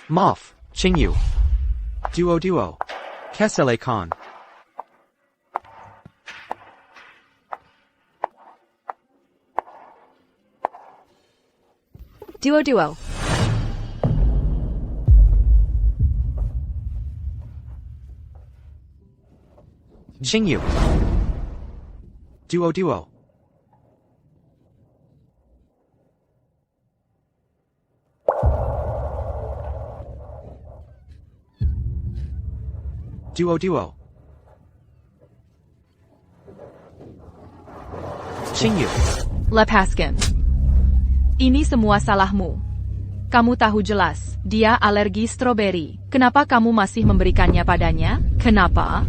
Moth, Qingyu. Duo. Kesele Khan. Duo. Qingyu. Duo. Duo. Qingyu. Lepaskan. Ini semua salahmu. Kamu tahu jelas, dia alergi stroberi. Kenapa kamu masih memberikannya padanya? Kenapa?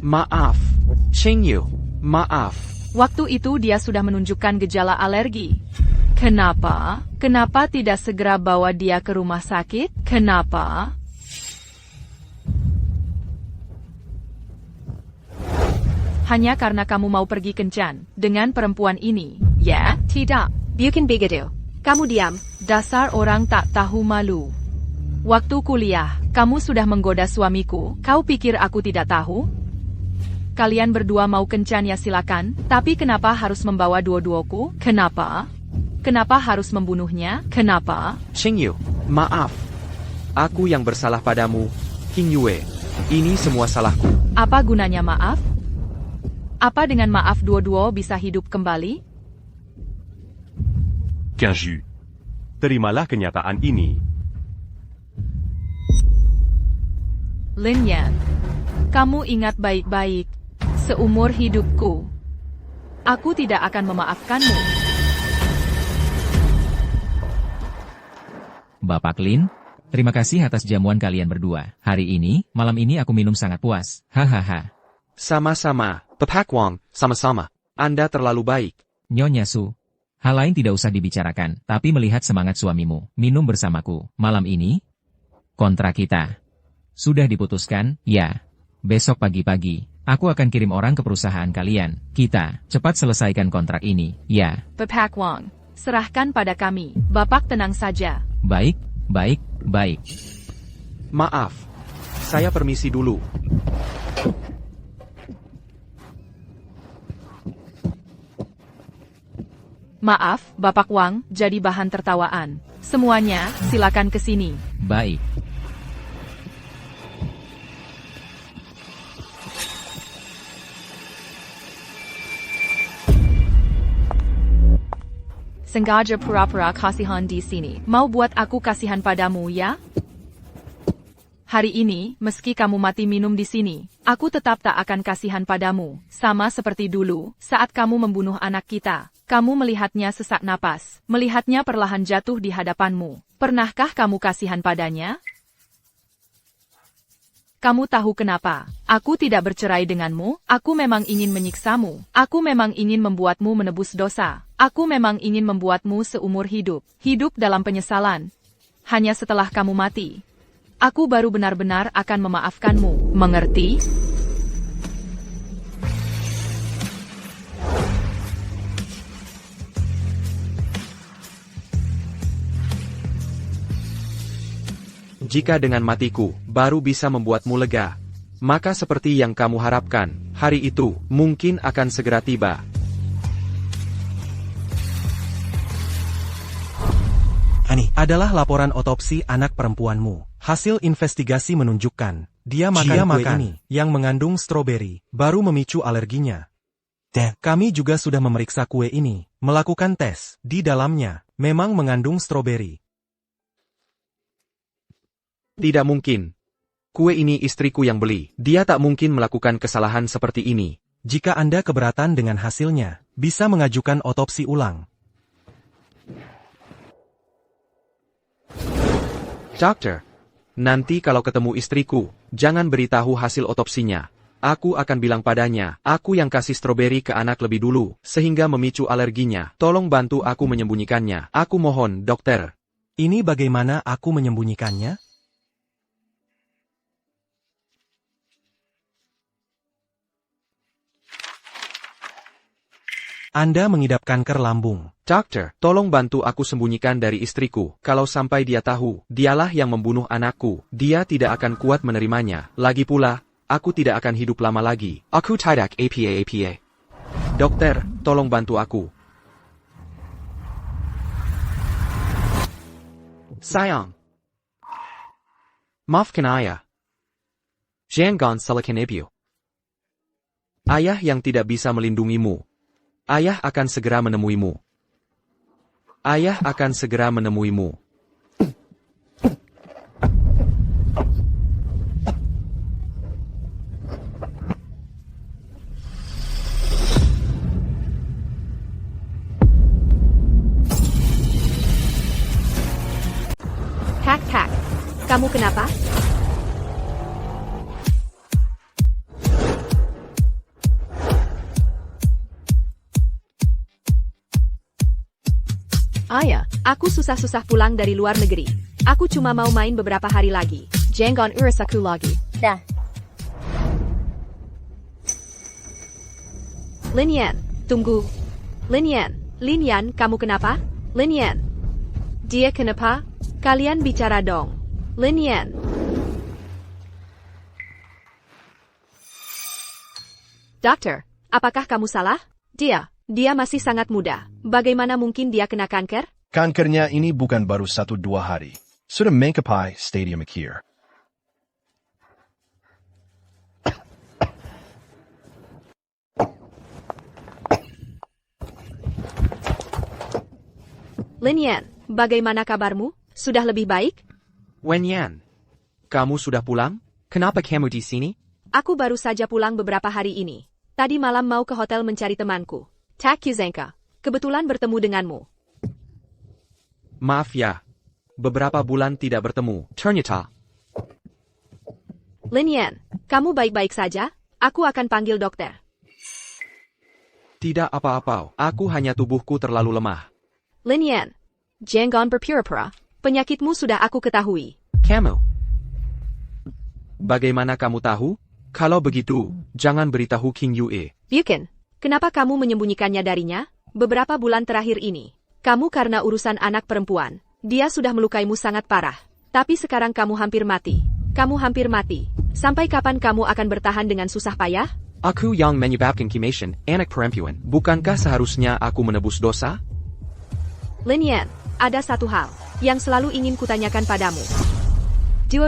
Maaf. Qingyu. Maaf. Waktu itu dia sudah menunjukkan gejala alergi. Kenapa? Kenapa tidak segera bawa dia ke rumah sakit? Kenapa? Hanya karena kamu mau pergi kencan dengan perempuan ini, ya? Tidak. Bukan begitu. Kamu diam. Dasar orang tak tahu malu. Waktu kuliah, kamu sudah menggoda suamiku. Kau pikir aku tidak tahu? Kalian berdua mau kencan ya silakan, tapi kenapa harus membawa duo-duoku? Kenapa? Kenapa harus membunuhnya? Kenapa? Qingyu. Maaf. Aku yang bersalah padamu, Qingyue. Ini semua salahku. Apa gunanya maaf? Apa dengan maaf duo-duo bisa hidup kembali? Qingyu, terimalah kenyataan ini. Lin Yan, kamu ingat baik-baik, seumur hidupku, aku tidak akan memaafkanmu. Bapak Lin, terima kasih atas jamuan kalian berdua. Hari ini, malam ini aku minum sangat puas. Hahaha. Sama-sama, Bapak Wang, sama-sama. Anda terlalu baik. Nyonya Su. Hal lain tidak usah dibicarakan, tapi melihat semangat suamimu, minum bersamaku, malam ini, kontrak kita sudah diputuskan, ya. Besok pagi-pagi, aku akan kirim orang ke perusahaan kalian. Kita cepat selesaikan kontrak ini, ya. Bapak Wang, serahkan pada kami. Bapak tenang saja. Baik. Maaf. Saya permisi dulu. Maaf, Bapak Wang, jadi bahan tertawaan. Semuanya, silakan ke sini. Baik. Sengaja pura-pura kasihan di sini. Mau buat aku kasihan padamu, ya? Hari ini, meski kamu mati minum di sini, aku tetap tak akan kasihan padamu. Sama seperti dulu, saat kamu membunuh anak kita. Kamu melihatnya sesak napas, melihatnya perlahan jatuh di hadapanmu. Pernahkah kamu kasihan padanya? Kamu tahu kenapa? Aku tidak bercerai denganmu, aku memang ingin menyiksamu. Aku memang ingin membuatmu menebus dosa. Aku memang ingin membuatmu seumur hidup. Hidup dalam penyesalan. Hanya setelah kamu mati, aku baru benar-benar akan memaafkanmu. Mengerti? Jika dengan matiku, baru bisa membuatmu lega, maka seperti yang kamu harapkan, hari itu, mungkin akan segera tiba. Ini adalah laporan otopsi anak perempuanmu. Hasil investigasi menunjukkan, dia makan kue ini, yang mengandung stroberi, baru memicu alerginya. Dan kami juga sudah memeriksa kue ini, melakukan tes, di dalamnya, memang mengandung stroberi. Tidak mungkin. Kue ini istriku yang beli. Dia tak mungkin melakukan kesalahan seperti ini. Jika Anda keberatan dengan hasilnya, bisa mengajukan otopsi ulang. Dokter, nanti kalau ketemu istriku, jangan beritahu hasil otopsinya. Aku akan bilang padanya, aku yang kasih stroberi ke anak lebih dulu, sehingga memicu alerginya. Tolong bantu aku menyembunyikannya. Aku mohon, dokter. Ini bagaimana aku menyembunyikannya? Anda mengidap kanker lambung. Dokter, tolong bantu aku sembunyikan dari istriku. Kalau sampai dia tahu, dialah yang membunuh anakku. Dia tidak akan kuat menerimanya. Lagi pula, aku tidak akan hidup lama lagi. Aku tidak apa. Dokter, tolong bantu aku. Sayang. Maafkan ayah. Jangan salahkan ibu. Ayah yang tidak bisa melindungimu. Ayah akan segera menemuimu. Ayah akan segera menemuimu. Kak, kamu kenapa? Ayah, aku susah-susah pulang dari luar negeri. Aku cuma mau main beberapa hari lagi. Jangan urus aku lagi. Dah. Linian, tunggu. Linian, kamu kenapa? Linian. Dia kenapa? Kalian bicara dong. Linian. Dokter, apakah kamu salah? Dia masih sangat muda. Bagaimana mungkin dia kena kanker? Kankernya ini bukan baru 1-2 hari. Sudah mencapai stadium akhir. Linian, bagaimana kabarmu? Sudah lebih baik? Wenyan, kamu sudah pulang? Kenapa kamu di sini? Aku baru saja pulang beberapa hari ini. Tadi malam mau ke hotel mencari temanku. Tak Yuzenka, kebetulan bertemu denganmu. Maaf ya. Beberapa bulan tidak bertemu. Ternyata. Linian, kamu baik-baik saja? Aku akan panggil dokter. Tidak apa-apa. Aku hanya tubuhku terlalu lemah. Linian, jangan berpura-pura. Penyakitmu sudah aku ketahui. Kamu. Bagaimana kamu tahu? Kalau begitu, jangan beritahu King Yue. Bukan. Kenapa kamu menyembunyikannya darinya? Beberapa bulan terakhir ini, kamu karena urusan anak perempuan. Dia sudah melukaimu sangat parah. Tapi sekarang kamu hampir mati. Kamu hampir mati. Sampai kapan kamu akan bertahan dengan susah payah? Aku yang menyebabkan kematian anak perempuan. Bukankah seharusnya aku menebus dosa? Linian, ada satu hal yang selalu ingin kutanyakan padamu. Duo,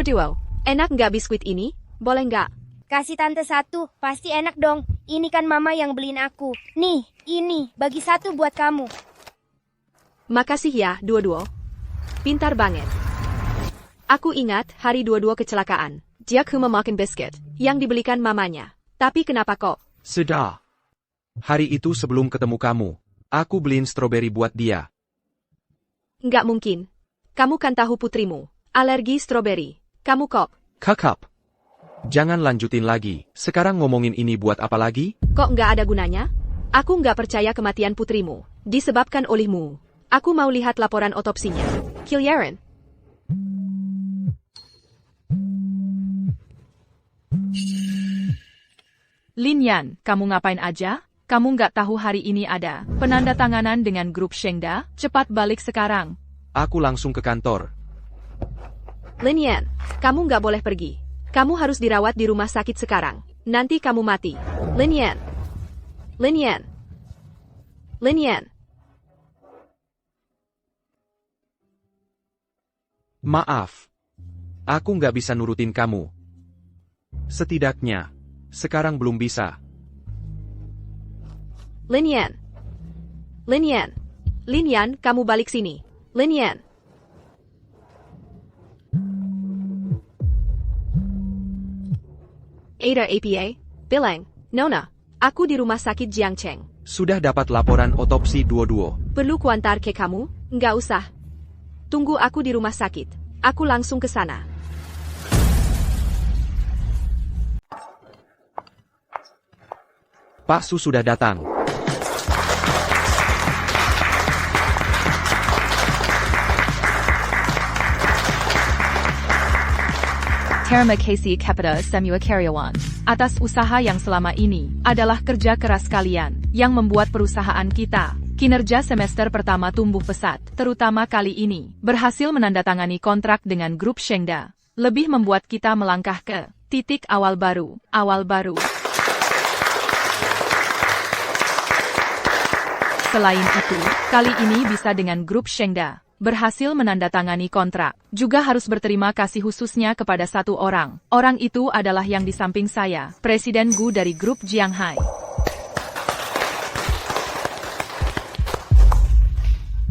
enak nggak biskuit ini? Boleh nggak? Kasih tante satu, pasti enak dong. Ini kan mama yang beliin aku. Nih, ini, bagi satu buat kamu. Makasih ya, Duo. Pintar banget. Aku ingat hari Duo kecelakaan. Dia cuma makan biskuit yang dibelikan mamanya. Tapi kenapa kok? Sudah. Hari itu sebelum ketemu kamu, aku beliin stroberi buat dia. Nggak mungkin. Kamu kan tahu putrimu. Alergi stroberi. Kamu kok? Kakap. Jangan lanjutin lagi. Sekarang ngomongin ini buat apa lagi? Kok nggak ada gunanya? Aku nggak percaya kematian putrimu disebabkan olehmu. Aku mau lihat laporan otopsinya. Killian. Linian, kamu ngapain aja? Kamu nggak tahu hari ini ada penandatanganan dengan grup Shengda? Cepat balik sekarang. Aku langsung ke kantor. Linian, kamu nggak boleh pergi. Kamu harus dirawat di rumah sakit sekarang. Nanti kamu mati. Linian. Maaf. Aku nggak bisa nurutin kamu. Setidaknya, sekarang belum bisa. Linian, kamu balik sini. Linian. Ada APA, bilang, Nona, aku di rumah sakit Jiangcheng. Sudah dapat laporan otopsi Duo. Perlu kuantar ke kamu? Nggak usah. Tunggu aku di rumah sakit. Aku langsung ke sana. Pak Su sudah datang. Terima kasih kepada semua karyawan atas usaha yang selama ini adalah kerja keras kalian. yang membuat perusahaan kita, kinerja semester pertama tumbuh pesat, terutama kali ini, berhasil menandatangani kontrak dengan grup Shengda. Lebih membuat kita melangkah ke titik awal baru. Selain itu, kali ini bisa dengan grup Shengda berhasil menandatangani kontrak. Juga harus berterima kasih khususnya kepada satu orang. Orang itu adalah yang di samping saya, Presiden Gu dari grup Jianghai.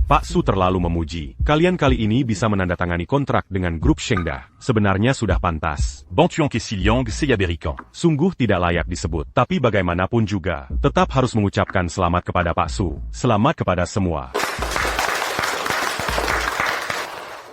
Pak Su terlalu memuji. Kalian kali ini bisa menandatangani kontrak dengan grup Shengda. Sebenarnya sudah pantas. Bantuan ke Siliang, c'est American. Sungguh tidak layak disebut. Tapi bagaimanapun juga, tetap harus mengucapkan selamat kepada Pak Su. Selamat kepada semua.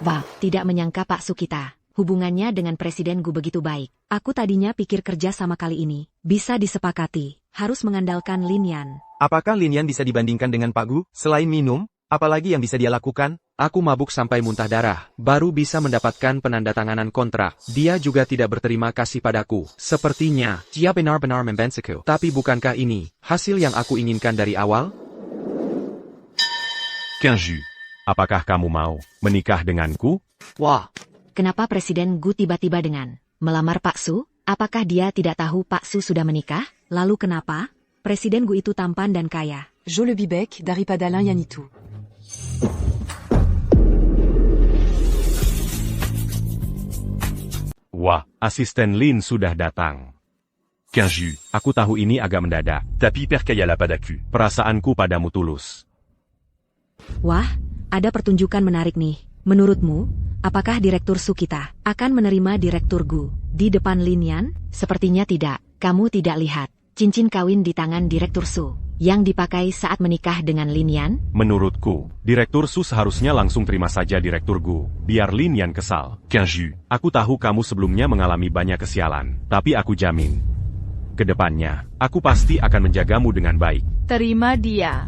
Wah, tidak menyangka Pak Su kita. Hubungannya dengan Presiden Gu begitu baik. Aku tadinya pikir kerja sama kali ini bisa disepakati. Harus mengandalkan Lin Yan. Apakah Lin Yan bisa dibandingkan dengan Pak Gu? Selain minum, apalagi yang bisa dia lakukan? Aku mabuk sampai muntah darah, baru bisa mendapatkan penandatanganan kontrak. Dia juga tidak berterima kasih padaku. Sepertinya, dia benar-benar membensiku. Tapi bukankah ini hasil yang aku inginkan dari awal? Kenju, apakah kamu mau menikah denganku? Wah, Kenapa Presiden Gu tiba-tiba dengan melamar Pak Su? Apakah dia tidak tahu Pak Su sudah menikah? Lalu kenapa? Presiden Gu itu tampan dan kaya. Jo le Bibek d'Aripadalin Yanitou. Wah, asisten Lin sudah datang. Kenju, Aku tahu ini agak mendadak. tapi percaya la padaku. Perasaanku padamu tulus. Wah, ada pertunjukan menarik nih. Menurutmu, apakah Direktur Su kita akan menerima Direktur Gu di depan Lin Yan? Sepertinya tidak. Kamu tidak lihat cincin kawin di tangan Direktur Su yang dipakai saat menikah dengan Lin Yan? Menurutku, Direktur Su seharusnya langsung terima saja Direktur Gu. Biar Lin Yan kesal. Kenju, Aku tahu kamu sebelumnya mengalami banyak kesialan. Tapi aku jamin, kedepannya, aku pasti akan menjagamu dengan baik. Terima dia.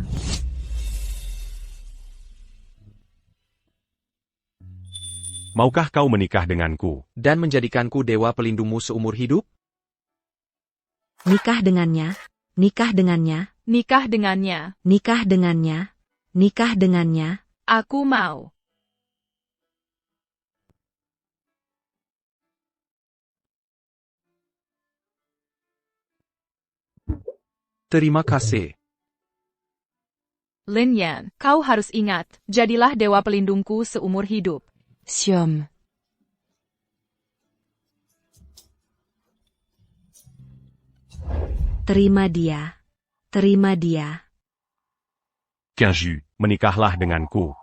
Maukah kau menikah denganku? dan menjadikanku dewa pelindungmu seumur hidup? Nikah dengannya, nikah dengannya, Nikah dengannya. nikah dengannya, nikah dengannya. Aku mau. Terima kasih. Lin Yan, kau harus ingat, jadilah dewa pelindungku seumur hidup. Siom. Terima dia. Terima dia. Kenju, menikahlah denganku.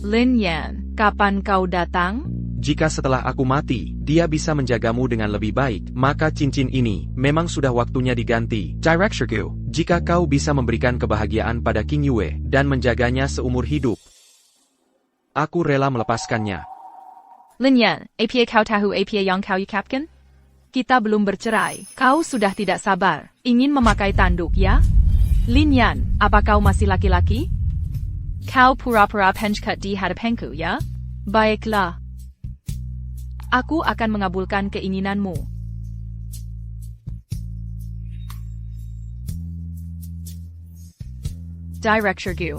Lin Yan, kapan kau datang? Jika setelah aku mati, dia bisa menjagamu dengan lebih baik, maka cincin ini memang sudah waktunya diganti. Director Gu, jika kau bisa memberikan kebahagiaan pada King Yue dan menjaganya seumur hidup, aku rela melepaskannya. Lin Yan, apa kau tahu apa yang kau ucapkan? Kita belum bercerai. Kau sudah tidak sabar, ingin memakai tanduk, ya? Lin Yan, apa kau masih laki-laki? Kau pura-pura pencut di hadapanku, ya? Baiklah. Aku akan mengabulkan keinginanmu. Director Gu.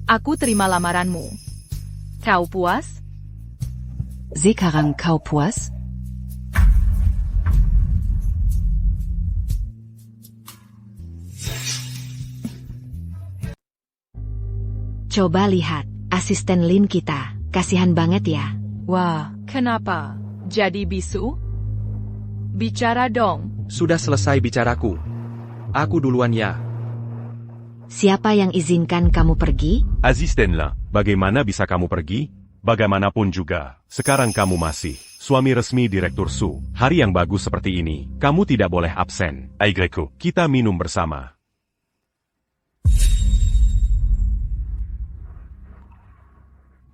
Aku terima lamaranmu. Kau puas? Sekarang kau puas? Coba lihat, asisten Lin kita. Kasihan banget ya. Wah, Kenapa? Jadi bisu? Bicara dong. Sudah selesai bicaraku. Aku duluan ya. Siapa yang izinkan kamu pergi? Asistenlah, bagaimana bisa kamu pergi? Bagaimanapun juga, sekarang kamu masih suami resmi Direktur Su. Hari yang bagus seperti ini, kamu tidak boleh absen. Aigreko. Kita minum bersama.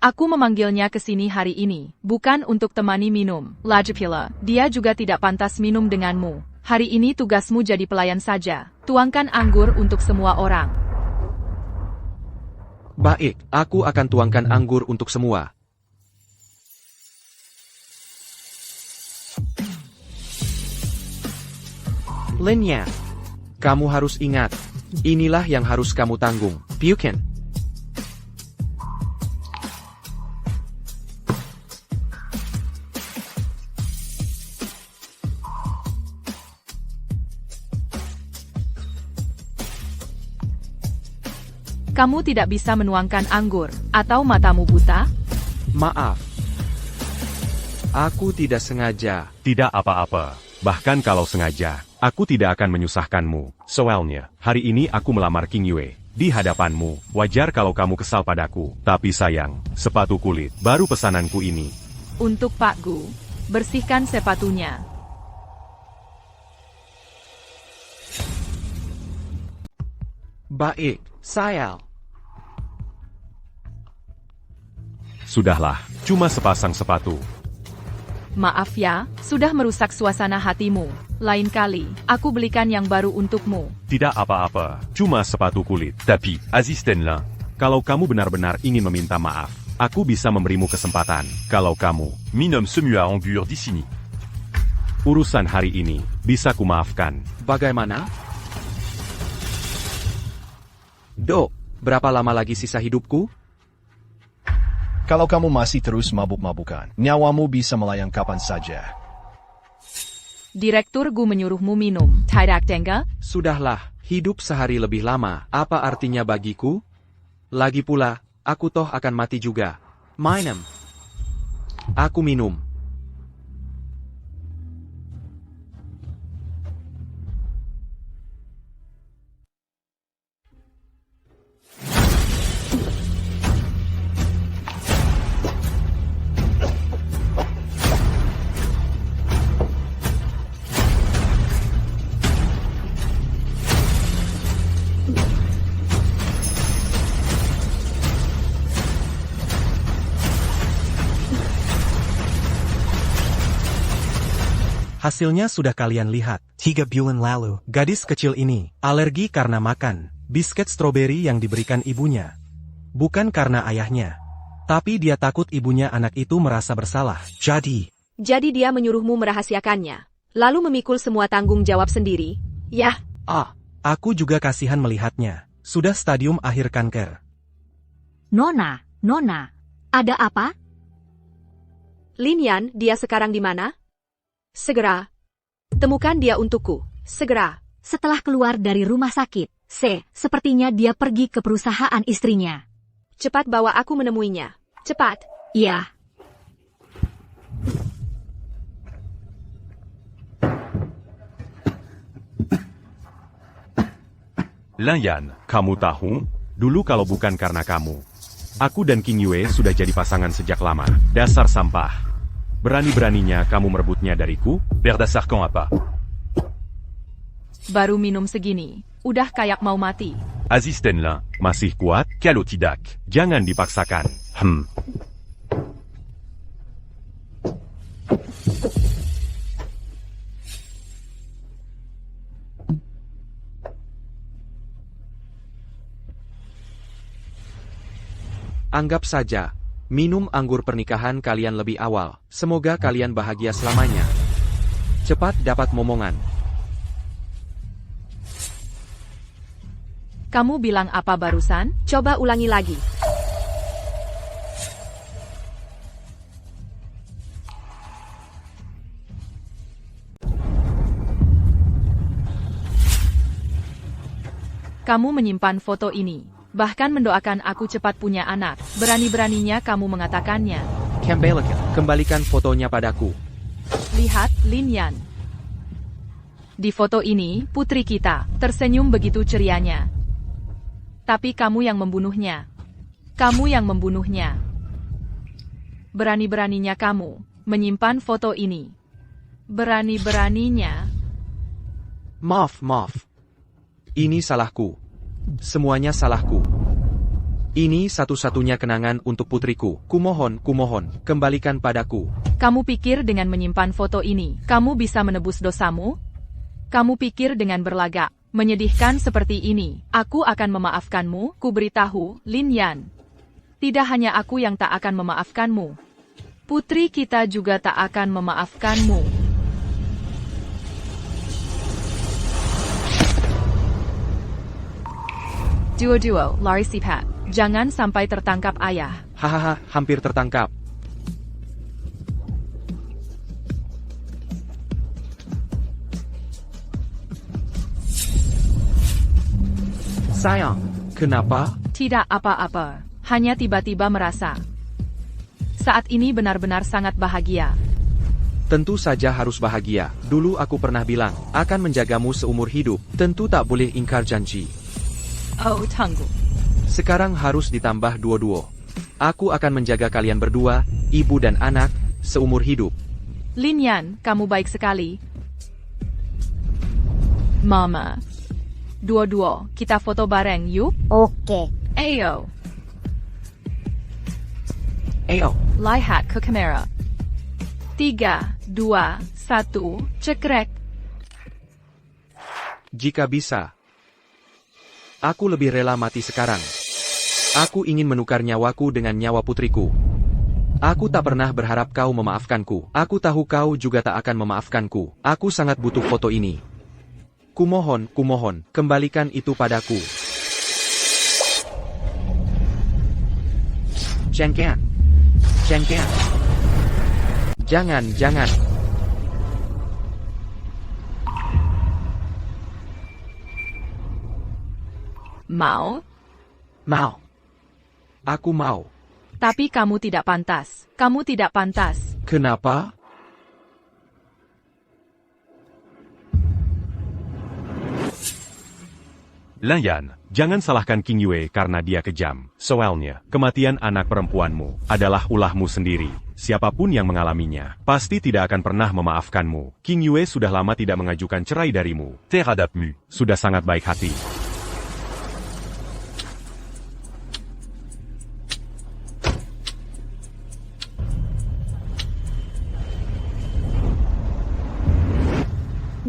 Aku memanggilnya ke sini hari ini, bukan untuk temani minum. Lagipula, dia juga tidak pantas minum denganmu. Hari ini tugasmu jadi pelayan saja. Tuangkan anggur untuk semua orang. Baik, aku akan tuangkan anggur untuk semua. Lin Yan, Kamu harus ingat, inilah yang harus kamu tanggung. Pyukin. Kamu tidak bisa menuangkan anggur, atau matamu buta? Maaf. Aku tidak sengaja. Tidak apa-apa. Bahkan kalau sengaja, aku tidak akan menyusahkanmu. Soalnya, hari ini aku melamar King Yue. Di hadapanmu, wajar kalau kamu kesal padaku. Tapi sayang, sepatu kulit, baru pesananku ini. Untuk Pak Gu, bersihkan sepatunya. Baik, sayang. Sudahlah, cuma sepasang sepatu. Maaf ya, sudah merusak suasana hatimu. Lain kali, aku belikan yang baru untukmu. Tidak apa-apa, cuma sepatu kulit. Tapi, assistez-la. Kalau kamu benar-benar ingin meminta maaf, aku bisa memberimu kesempatan. Kalau kamu, Min homme se mue à Hamburg d'ici. urusan hari ini, bisa kumaafkan. Bagaimana? Dok, berapa lama lagi sisa hidupku? Kalau kamu masih terus mabuk-mabukan, nyawamu bisa melayang kapan saja. Direktur Gu menyuruhmu minum. Tidak tengah? Sudahlah, hidup sehari lebih lama, apa artinya bagiku? Lagi pula, aku toh akan mati juga. Minum. Aku minum. Hasilnya sudah kalian lihat. 3 bulan lalu, gadis kecil ini alergi karena makan biskuit stroberi yang diberikan ibunya. Bukan karena ayahnya. Tapi dia takut ibunya anak itu merasa bersalah. Jadi dia menyuruhmu merahasiakannya. Lalu memikul semua tanggung jawab sendiri. Yah, aku juga kasihan melihatnya. Sudah stadium akhir kanker. Nona, ada apa? Lin, dia sekarang di mana? Segera. Temukan dia untukku. Segera. Setelah keluar dari rumah sakit, sepertinya dia pergi ke perusahaan istrinya. Cepat bawa aku menemuinya. Cepat. Iya. Lin Yan. Kamu tahu, dulu kalau bukan karena kamu, aku dan King Yue sudah jadi pasangan sejak lama. Dasar sampah. Berani-beraninya kamu merebutnya dariku? Berdasar quand apa? Baru minum segini, udah kayak mau mati. Assistez-la. Masih kuat? Kalau tidak, Jangan dipaksakan. Anggap saja, minum anggur pernikahan kalian lebih awal. Semoga kalian bahagia selamanya. Cepat dapat momongan. Kamu bilang apa barusan? Coba ulangi lagi. Kamu menyimpan foto ini. Bahkan mendoakan aku cepat punya anak. Berani-beraninya kamu mengatakannya. Kembalikan fotonya padaku. Lihat, Lin Yan. Di foto ini, putri kita, tersenyum begitu cerianya. Tapi kamu yang membunuhnya. Kamu yang membunuhnya. Berani-beraninya kamu menyimpan foto ini. Berani-beraninya. Maaf. Ini salahku. Semuanya salahku. Ini satu-satunya kenangan untuk putriku. Kumohon, kembalikan padaku. Kamu pikir dengan menyimpan foto ini, kamu bisa menebus dosamu? Kamu pikir dengan berlagak, menyedihkan seperti ini, aku akan memaafkanmu? Ku beritahu, Lin Yan. Tidak hanya aku yang tak akan memaafkanmu. Putri kita juga tak akan memaafkanmu. Duo-duo, lari sipat. Jangan sampai tertangkap ayah. Hahaha, hampir tertangkap. Sayang, kenapa? Tidak apa-apa. Hanya tiba-tiba merasa. Saat ini benar-benar sangat bahagia. Tentu saja harus bahagia. Dulu aku pernah bilang, akan menjagamu seumur hidup. Tentu tak boleh ingkar janji. Oh, tunggu. Sekarang harus ditambah duo-duo. Aku akan menjaga kalian berdua, ibu dan anak, seumur hidup. Lin Yan, kamu baik sekali. Mama. Duo-duo, kita foto bareng yuk. Oke. Ayo. Ayo. Lihat ke kamera. 3, 2, 1, cekrek. Jika bisa. Aku lebih rela mati sekarang. Aku ingin menukar nyawaku dengan nyawa putriku. Aku tak pernah berharap kau memaafkanku. Aku tahu kau juga tak akan memaafkanku. Aku sangat butuh foto ini. Kumohon, kembalikan itu padaku. Jangan. Jangan. Mau? Mau. Aku mau. Tapi kamu tidak pantas. Kamu tidak pantas. Kenapa? Lan Yan, jangan salahkan King Yue karena dia kejam. Soalnya, kematian anak perempuanmu adalah ulahmu sendiri. Siapapun yang mengalaminya, pasti tidak akan pernah memaafkanmu. King Yue sudah lama tidak mengajukan cerai darimu. Terhadap mu. Sudah sangat baik hati.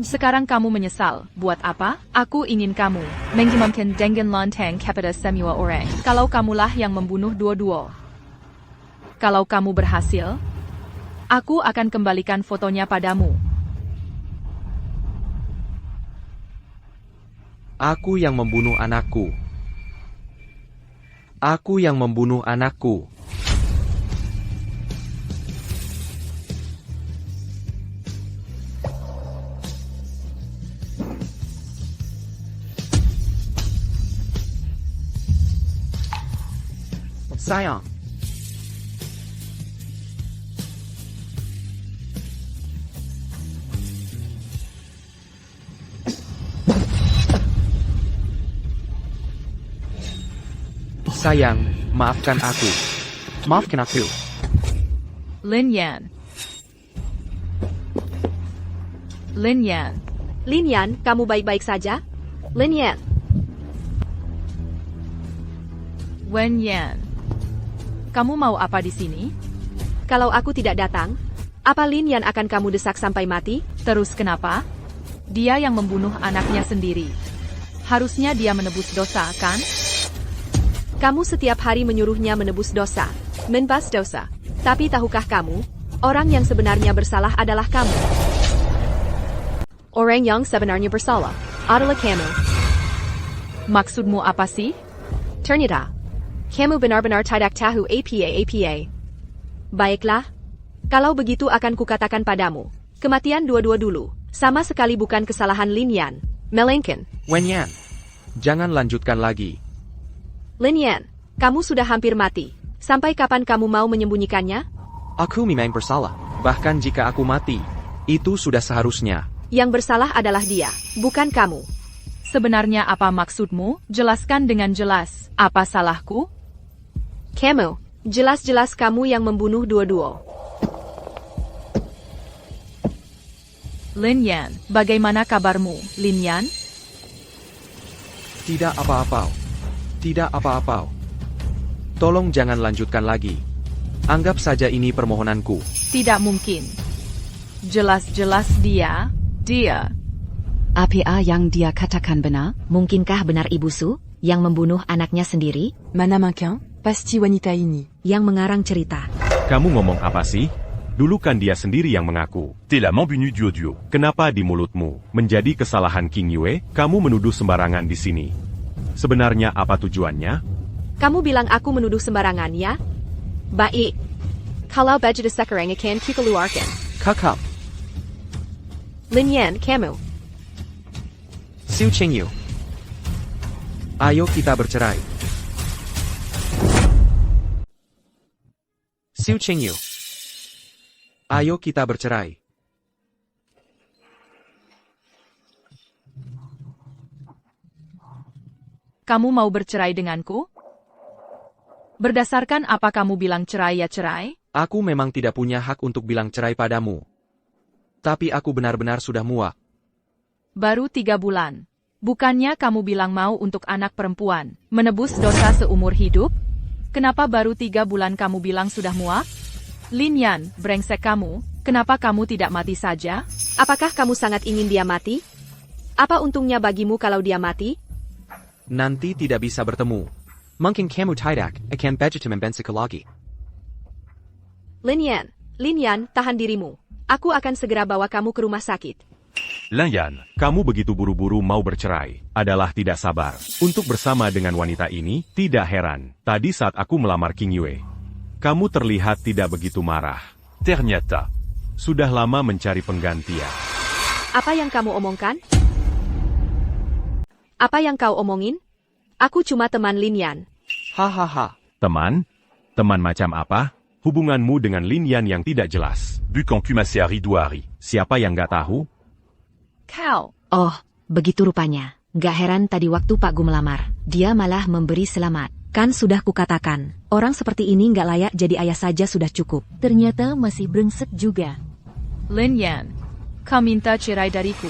Sekarang kamu menyesal. Buat apa? Aku ingin kamu mengimamkan dengan lonteng kepada semua orang. Kalau kamulah yang membunuh duo-duo. Kalau kamu berhasil, aku akan kembalikan fotonya padamu. Aku yang membunuh anakku. Aku yang membunuh anakku. Sayang. Sayang, maafkan aku. Maafkan aku. Lin Yan. Lin Yan. Lin Yan, kamu baik-baik saja? Lin Yan. Wen Yan. Kamu mau apa di sini? Kalau aku tidak datang, apa Lin Yan akan kamu desak sampai mati? Terus kenapa? Dia yang membunuh anaknya sendiri. Harusnya dia menebus dosa, kan? Kamu setiap hari menyuruhnya menebus dosa, menebus dosa. Tapi tahukah kamu, orang yang sebenarnya bersalah adalah kamu. Orang yang sebenarnya bersalah adalah kamu. Maksudmu apa sih? Ternyata, kamu benar-benar tidak tahu apa. Baiklah, kalau begitu akan kukatakan padamu, kematian dua-dua dulu, sama sekali bukan kesalahan Lin Yan, melainkan Wen Yan, jangan lanjutkan lagi. Lin Yan, kamu sudah hampir mati. Sampai kapan kamu mau menyembunyikannya? Aku memang bersalah. Bahkan jika aku mati, itu sudah seharusnya. Yang bersalah adalah dia, bukan kamu. Sebenarnya apa maksudmu? Jelaskan dengan jelas. Apa salahku? Kamu, jelas-jelas kamu yang membunuh dua-duo. Lin Yan, bagaimana kabarmu, Lin Yan? Tidak apa-apa. Tidak apa-apa. Tolong jangan lanjutkan lagi. Anggap saja ini permohonanku. Tidak mungkin. Jelas-jelas dia. Apa yang dia katakan benar? Mungkinkah benar Ibu Su, yang membunuh anaknya sendiri? Mana mungkin? Pasti wanita ini. Yang mengarang cerita. Kamu ngomong apa sih? Dulu kan dia sendiri yang mengaku. T'es la membunuh duo-duo. Kenapa di mulutmu menjadi kesalahan King Yue? Kamu menuduh sembarangan di sini. Sebenarnya apa tujuannya? Kamu bilang aku menuduh sembarangan, ya? Baik. Kalau baju sekarang akan kita keluarkan. Kakak, Lin Yan, kamu. Siu Chengyu. Ayo kita bercerai. Siu Chengyu. Ayo kita bercerai. Kamu mau bercerai denganku? Berdasarkan apa kamu bilang cerai ya cerai? Aku memang tidak punya hak untuk bilang cerai padamu. Tapi aku benar-benar sudah muak. Baru 3 bulan. Bukannya kamu bilang mau untuk anak perempuan, menebus dosa seumur hidup? Kenapa baru 3 bulan kamu bilang sudah muak? Lin Yan, brengsek kamu, kenapa kamu tidak mati saja? Apakah kamu sangat ingin dia mati? Apa untungnya bagimu kalau dia mati? Nanti tidak bisa bertemu. Mungkin kamu tidak akan begitu membenci lagi. Lin Yan, tahan dirimu. Aku akan segera bawa kamu ke rumah sakit. Lin Yan, kamu begitu buru-buru mau bercerai, adalah tidak sabar. Untuk bersama dengan wanita ini, tidak heran. Tadi saat aku melamar King Yue, kamu terlihat tidak begitu marah. Ternyata. Sudah lama mencari penggantian. Apa yang kamu omongkan? Apa yang kau omongin? Aku cuma teman Lin Yan. Hahaha. Teman? Teman macam apa? Hubunganmu dengan Lin Yan yang tidak jelas. Bukan Kumaseari Duari. Siapa yang gak tahu? Kau. Oh, begitu rupanya. Gak heran tadi waktu Pak Gu melamar, dia malah memberi selamat. Kan sudah kukatakan, orang seperti ini gak layak jadi ayah saja sudah cukup. Ternyata masih brengsek juga. Lin Yan, kau minta cerai dariku.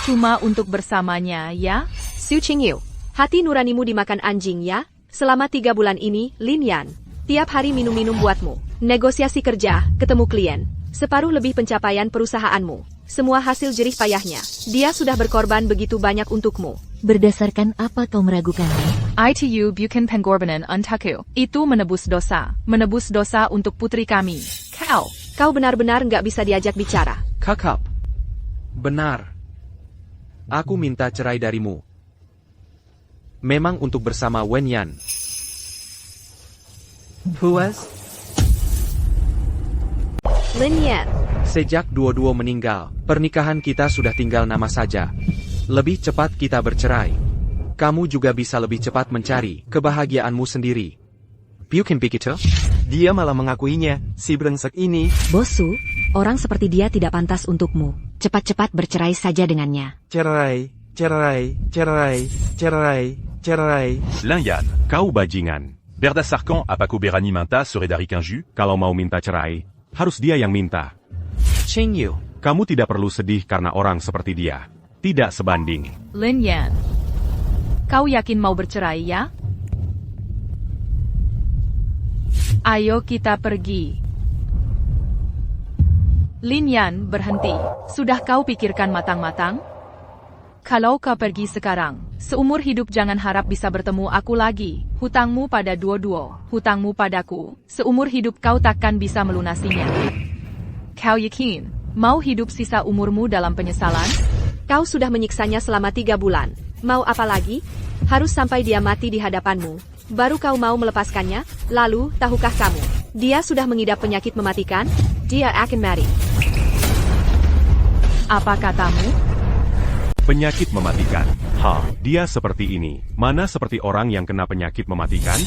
Cuma untuk bersamanya, ya? Siu Chengyu, hati nuranimu dimakan anjing ya? Selama 3 bulan ini, Lin Yan, tiap hari minum-minum buatmu. Negosiasi kerja, ketemu klien. Separuh lebih pencapaian perusahaanmu. Semua hasil jerih payahnya. Dia sudah berkorban begitu banyak untukmu. Berdasarkan apa kau meragukannya? ITU bukan pengorbanan untukku. Itu menebus dosa. Menebus dosa untuk putri kami. Kau benar-benar nggak bisa diajak bicara. Kakak. Benar. Aku minta cerai darimu. Memang untuk bersama Wen Yan. Puas? Lin Yan. Sejak dua-dua meninggal, pernikahan kita sudah tinggal nama saja. Lebih cepat kita bercerai. Kamu juga bisa lebih cepat mencari kebahagiaanmu sendiri. Bukan begitu? Dia malah mengakuinya, si brengsek ini. Bosu, orang seperti dia tidak pantas untukmu. Cepat-cepat bercerai saja dengannya. Cerai, cerai, cerai, cerai, cerai. Lin Yan. Kau bajingan. Berdasarkan apa que Berani minta serait dari Kinju? Kalau mau minta cerai, harus dia yang minta. Chengyu. Kamu tidak perlu sedih karena orang seperti dia. Tidak sebanding. Lin Yan, kau yakin mau bercerai ya? Ayo kita pergi. Lin Yan, berhenti. Sudah kau pikirkan matang-matang? Kalau kau pergi sekarang, seumur hidup jangan harap bisa bertemu aku lagi. Hutangmu pada dua-dua, hutangmu padaku, seumur hidup kau takkan bisa melunasinya. Kau yakin, mau hidup sisa umurmu dalam penyesalan? Kau sudah menyiksanya selama 3 bulan. Mau apa lagi? Harus sampai dia mati di hadapanmu. Baru kau mau melepaskannya? Lalu, tahukah kamu? Dia sudah mengidap penyakit mematikan? Dia akan mati. Apa katamu? Penyakit mematikan. Dia seperti ini. Mana seperti orang yang kena penyakit mematikan?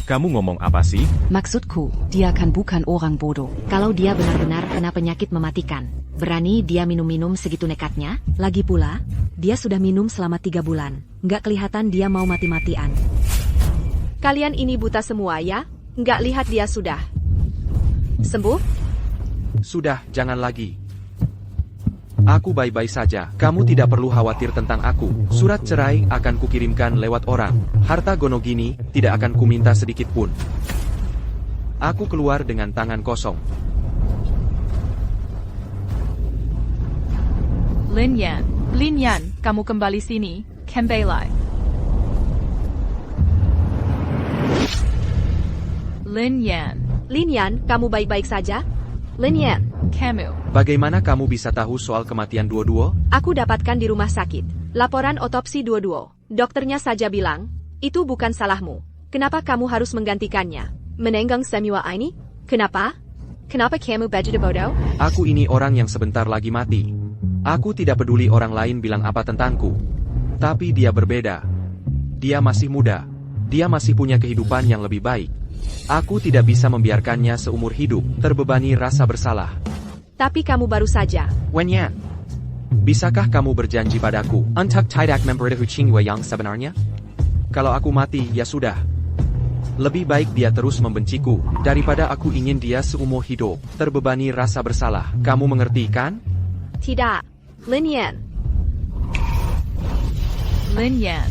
Kamu ngomong apa sih? Maksudku, dia kan bukan orang bodoh. Kalau dia benar-benar kena penyakit mematikan, berani dia minum-minum segitu nekatnya? Lagi pula, dia sudah minum selama 3 bulan. Nggak kelihatan dia mau mati-matian. Kalian ini buta semua ya? Nggak lihat dia sudah sembuh? Sudah, jangan lagi. Aku baik-baik saja. Kamu tidak perlu khawatir tentang aku. Surat cerai akan kukirimkan lewat orang. Harta Gonogini tidak akan kuminta sedikit pun. Aku keluar dengan tangan kosong. Lin Yan, kamu kembali sini. Kembali. Lin Yan, kamu baik-baik saja? Lin Yan. Kamu. Bagaimana kamu bisa tahu soal kematian dua-dua? Aku dapatkan di rumah sakit. Laporan otopsi dua-dua. Dokternya saja bilang, itu bukan salahmu. Kenapa kamu harus menggantikannya? Menenggang semua ini? Kenapa? Kenapa kamu begitu bodoh? Aku ini orang yang sebentar lagi mati. Aku tidak peduli orang lain bilang apa tentangku. Tapi dia berbeda. Dia masih muda. Dia masih punya kehidupan yang lebih baik. Aku tidak bisa membiarkannya seumur hidup, terbebani rasa bersalah. Tapi kamu baru saja. Wen Yan, bisakah kamu berjanji padaku untuk tidak memberitahu Qingyue yang sebenarnya? Kalau aku mati, ya sudah. Lebih baik dia terus membenciku, daripada aku ingin dia seumur hidup, terbebani rasa bersalah. Kamu mengerti kan? Tidak. Lin Yan. Lin Yan.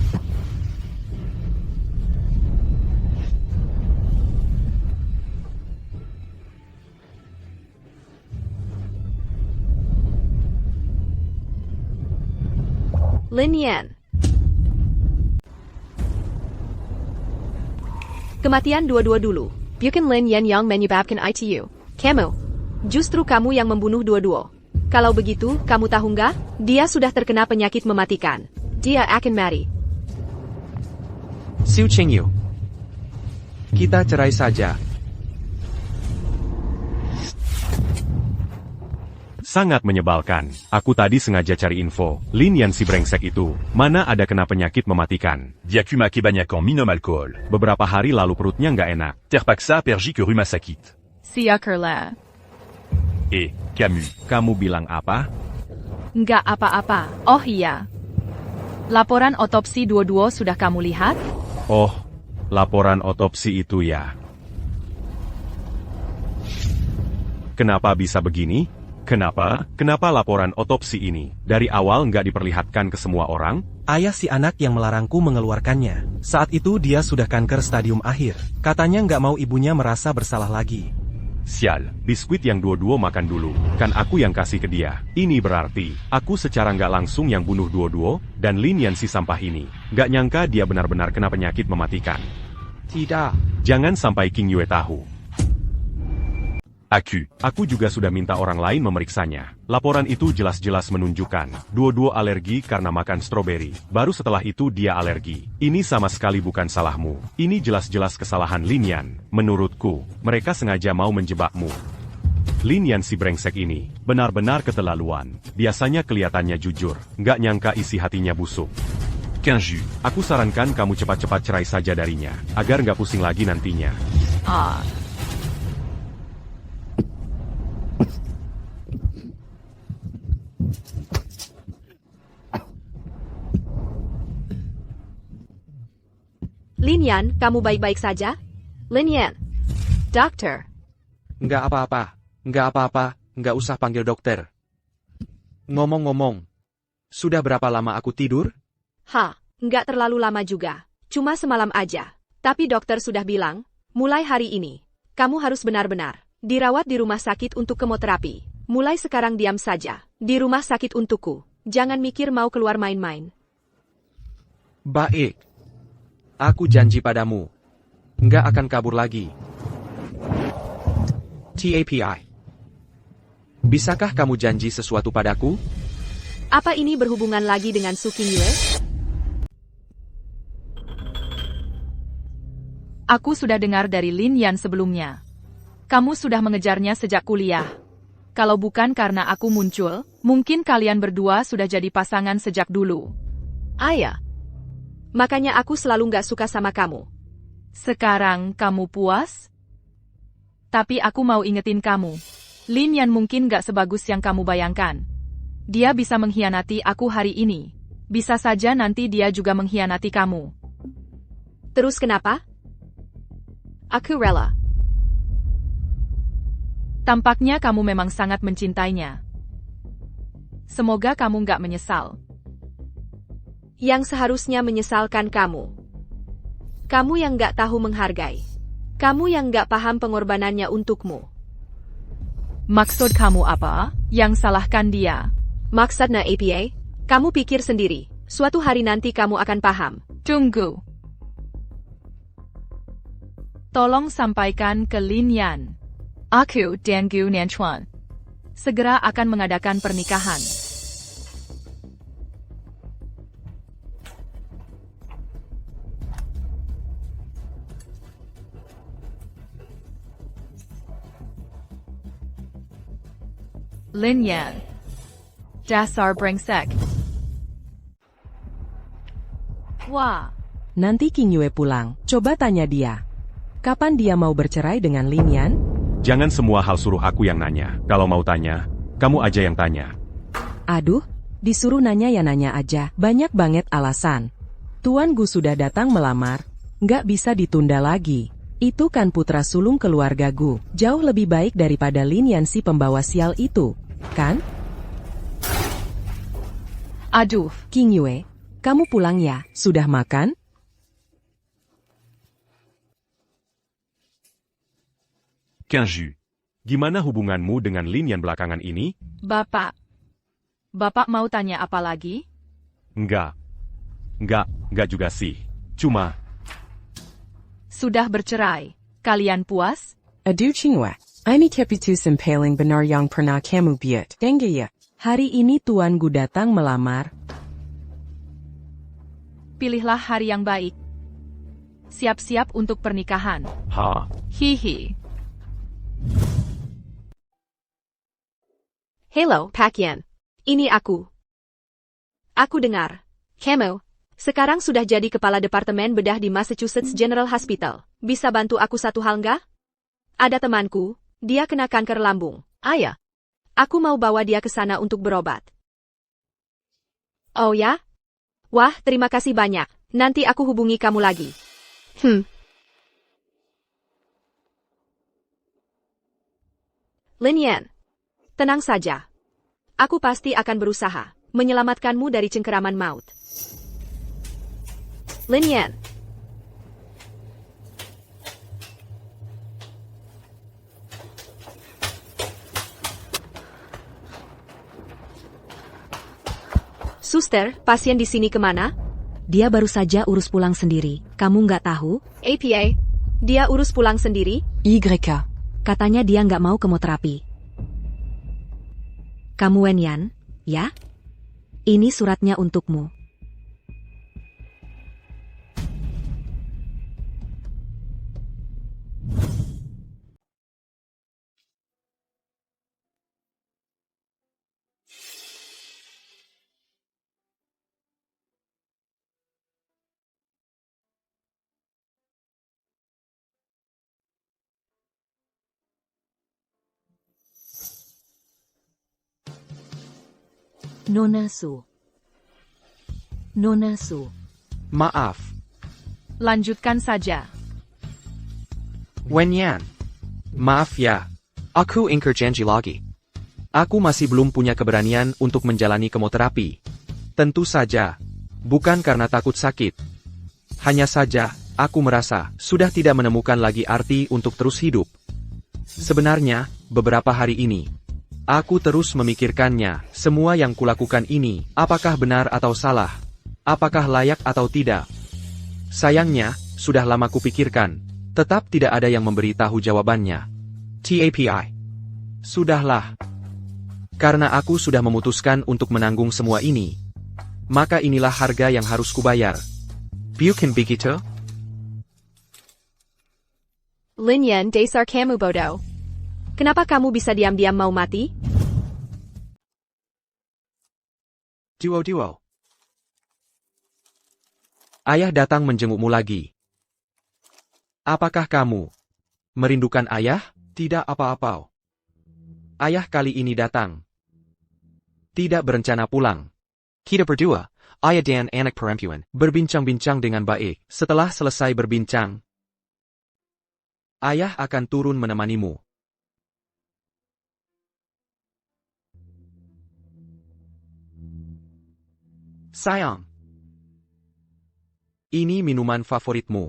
Lin Yan. Kematian dua-dua dulu. Bukan Lin Yan yang menyebabkan ITU. Kamu. Justru kamu yang membunuh dua-dua. Kalau begitu, kamu tahu nggak? Dia sudah terkena penyakit mematikan. Dia akan mati. Xu Qingyu. Kita cerai saja. Sangat menyebalkan. Aku tadi sengaja cari info. Lin Yan si brengsek itu, mana ada kena penyakit mematikan. Diakuma kebanyakan minum alkohol. Beberapa hari lalu perutnya nggak enak. Terpaksa pergi ke rumah sakit. Syukurlah. Camus. Kamu bilang apa? Nggak apa-apa. Oh iya. Laporan otopsi dua-dua sudah kamu lihat? Oh, laporan otopsi itu ya. Kenapa bisa begini? Kenapa laporan otopsi ini dari awal nggak diperlihatkan ke semua orang? Ayah si anak yang melarangku mengeluarkannya. Saat itu dia sudah kanker stadium akhir. Katanya nggak mau ibunya merasa bersalah lagi. Sial, biskuit yang dua-dua makan dulu. Kan aku yang kasih ke dia. Ini berarti, aku secara nggak langsung yang bunuh dua-dua, dan Lin Yan si sampah ini. Nggak nyangka dia benar-benar kena penyakit mematikan. Tidak. Jangan sampai Qingyue tahu. Aku juga sudah minta orang lain memeriksanya. Laporan itu jelas-jelas menunjukkan dua-dua alergi karena makan stroberi. Baru setelah itu dia alergi. Ini sama sekali bukan salahmu. Ini jelas-jelas kesalahan Lin Yan. Menurutku, mereka sengaja mau menjebakmu. Lin Yan si brengsek ini benar-benar keterlaluan. Biasanya kelihatannya jujur, nggak nyangka isi hatinya busuk. Qinju. Aku sarankan kamu cepat-cepat cerai saja darinya, agar nggak pusing lagi nantinya. Lin Yan, kamu baik-baik saja? Lin Yan. Dokter. Nggak apa-apa, nggak usah panggil dokter. Ngomong-ngomong, sudah berapa lama aku tidur? Nggak terlalu lama juga. Cuma semalam aja. Tapi dokter sudah bilang, mulai hari ini, kamu harus benar-benar dirawat di rumah sakit untuk kemoterapi. Mulai sekarang diam saja, di rumah sakit untukku. Jangan mikir mau keluar main-main. Baik. Aku janji padamu, nggak akan kabur lagi. TAPI. Bisakah kamu janji sesuatu padaku? Apa ini berhubungan lagi dengan Su Qingyue? Aku sudah dengar dari Lin Yan sebelumnya. Kamu sudah mengejarnya sejak kuliah. Kalau bukan karena aku muncul, mungkin kalian berdua sudah jadi pasangan sejak dulu. Ayah. Makanya aku selalu nggak suka sama kamu. Sekarang kamu puas? Tapi aku mau ingetin kamu. Lin Yan mungkin nggak sebagus yang kamu bayangkan. Dia bisa mengkhianati aku hari ini. Bisa saja nanti dia juga mengkhianati kamu. Terus kenapa? Aku rela. Tampaknya kamu memang sangat mencintainya. Semoga kamu nggak menyesal. Yang seharusnya menyesalkan kamu. Kamu yang nggak tahu menghargai. Kamu yang nggak paham pengorbanannya untukmu. Maksud kamu apa? Yang salahkan dia. Maksudnya APA? Kamu pikir sendiri. Suatu hari nanti kamu akan paham. Tunggu. Tolong sampaikan ke Lin Yan. Aku dan Gu Nanchuan segera akan mengadakan pernikahan. Lin Yan. Dasar brengsek. Wah. Nanti King Yue pulang, coba tanya dia. Kapan dia mau bercerai dengan Lin Yan? Jangan semua hal suruh aku yang nanya. Kalau mau tanya, kamu aja yang tanya. Aduh, disuruh nanya ya nanya aja, banyak banget alasan. Tuan Gu sudah datang melamar, nggak bisa ditunda lagi. Itu kan putra sulung keluarga Gu, jauh lebih baik daripada Lin Yan si pembawa sial itu, kan? Aduh. King Yue, kamu pulang ya, sudah makan? Ju. Gimana hubunganmu dengan Lin Yan belakangan ini? Bapak. Bapak mau tanya apa lagi? Enggak juga sih. Cuma... Sudah bercerai. Kalian puas? Aduh King Yue, ini keputusan paling benar yang pernah kamu buat, dengar ya? Hari ini Tuan Gu datang melamar. Pilihlah hari yang baik. Siap-siap untuk pernikahan. Hihi. Hello, Pakian. Ini aku. Aku dengar. Kamu, sekarang sudah jadi kepala departemen bedah di Massachusetts General Hospital. Bisa bantu aku satu hal nggak? Ada temanku, dia kena kanker lambung. Ayah. Aku mau bawa dia ke sana untuk berobat. Oh ya? Wah, terima kasih banyak. Nanti aku hubungi kamu lagi. Lin Yan, tenang saja. Aku pasti akan berusaha menyelamatkanmu dari cengkeraman maut. Lin Yan. Suster, pasien di sini kemana? Dia baru saja urus pulang sendiri. Kamu nggak tahu? APA, dia urus pulang sendiri? YK. Katanya dia nggak mau kemoterapi. Kamu Wen Yan, ya? Ini suratnya untukmu. Nona Su. Maaf. Lanjutkan saja. Wen Yan. Maaf ya. Aku ingkar janji lagi. Aku masih belum punya keberanian untuk menjalani kemoterapi. Tentu saja. Bukan karena takut sakit. Hanya saja, aku merasa sudah tidak menemukan lagi arti untuk terus hidup. Sebenarnya, beberapa hari ini, aku terus memikirkannya, semua yang kulakukan ini, apakah benar atau salah? Apakah layak atau tidak? Sayangnya, sudah lama kupikirkan, tetap tidak ada yang memberitahu jawabannya. TAPI. Sudahlah. Karena aku sudah memutuskan untuk menanggung semua ini, maka inilah harga yang harus kubayar. Bukan begitu? Lin Yan dasar kamu bodoh. Kenapa kamu bisa diam-diam mau mati? Duo. Ayah datang menjengukmu lagi. Apakah kamu merindukan ayah? Tidak apa-apa. Ayah kali ini datang. Tidak berencana pulang. Kita berdua, ayah dan anak perempuan, berbincang-bincang dengan baik. Setelah selesai berbincang, ayah akan turun menemanimu. Sayang. Ini minuman favoritmu.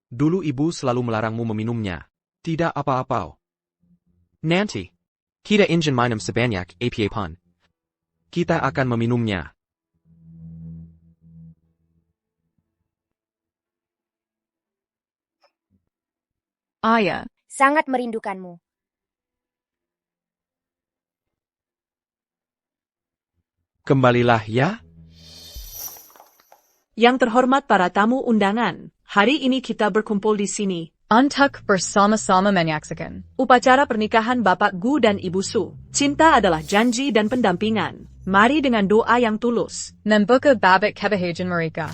Dulu ibu selalu melarangmu meminumnya. Tidak apa-apa. Nanti, kita ingin minum sebanyak apa pun. Kita akan meminumnya. Ayah. Sangat merindukanmu. Kembalilah ya. Yang terhormat para tamu undangan, hari ini kita berkumpul di sini Untuk bersama-sama menyaksikan upacara pernikahan Bapak Gu dan Ibu Su. Cinta adalah janji dan pendampingan. Mari dengan doa yang tulus membuka babak kebahagiaan mereka.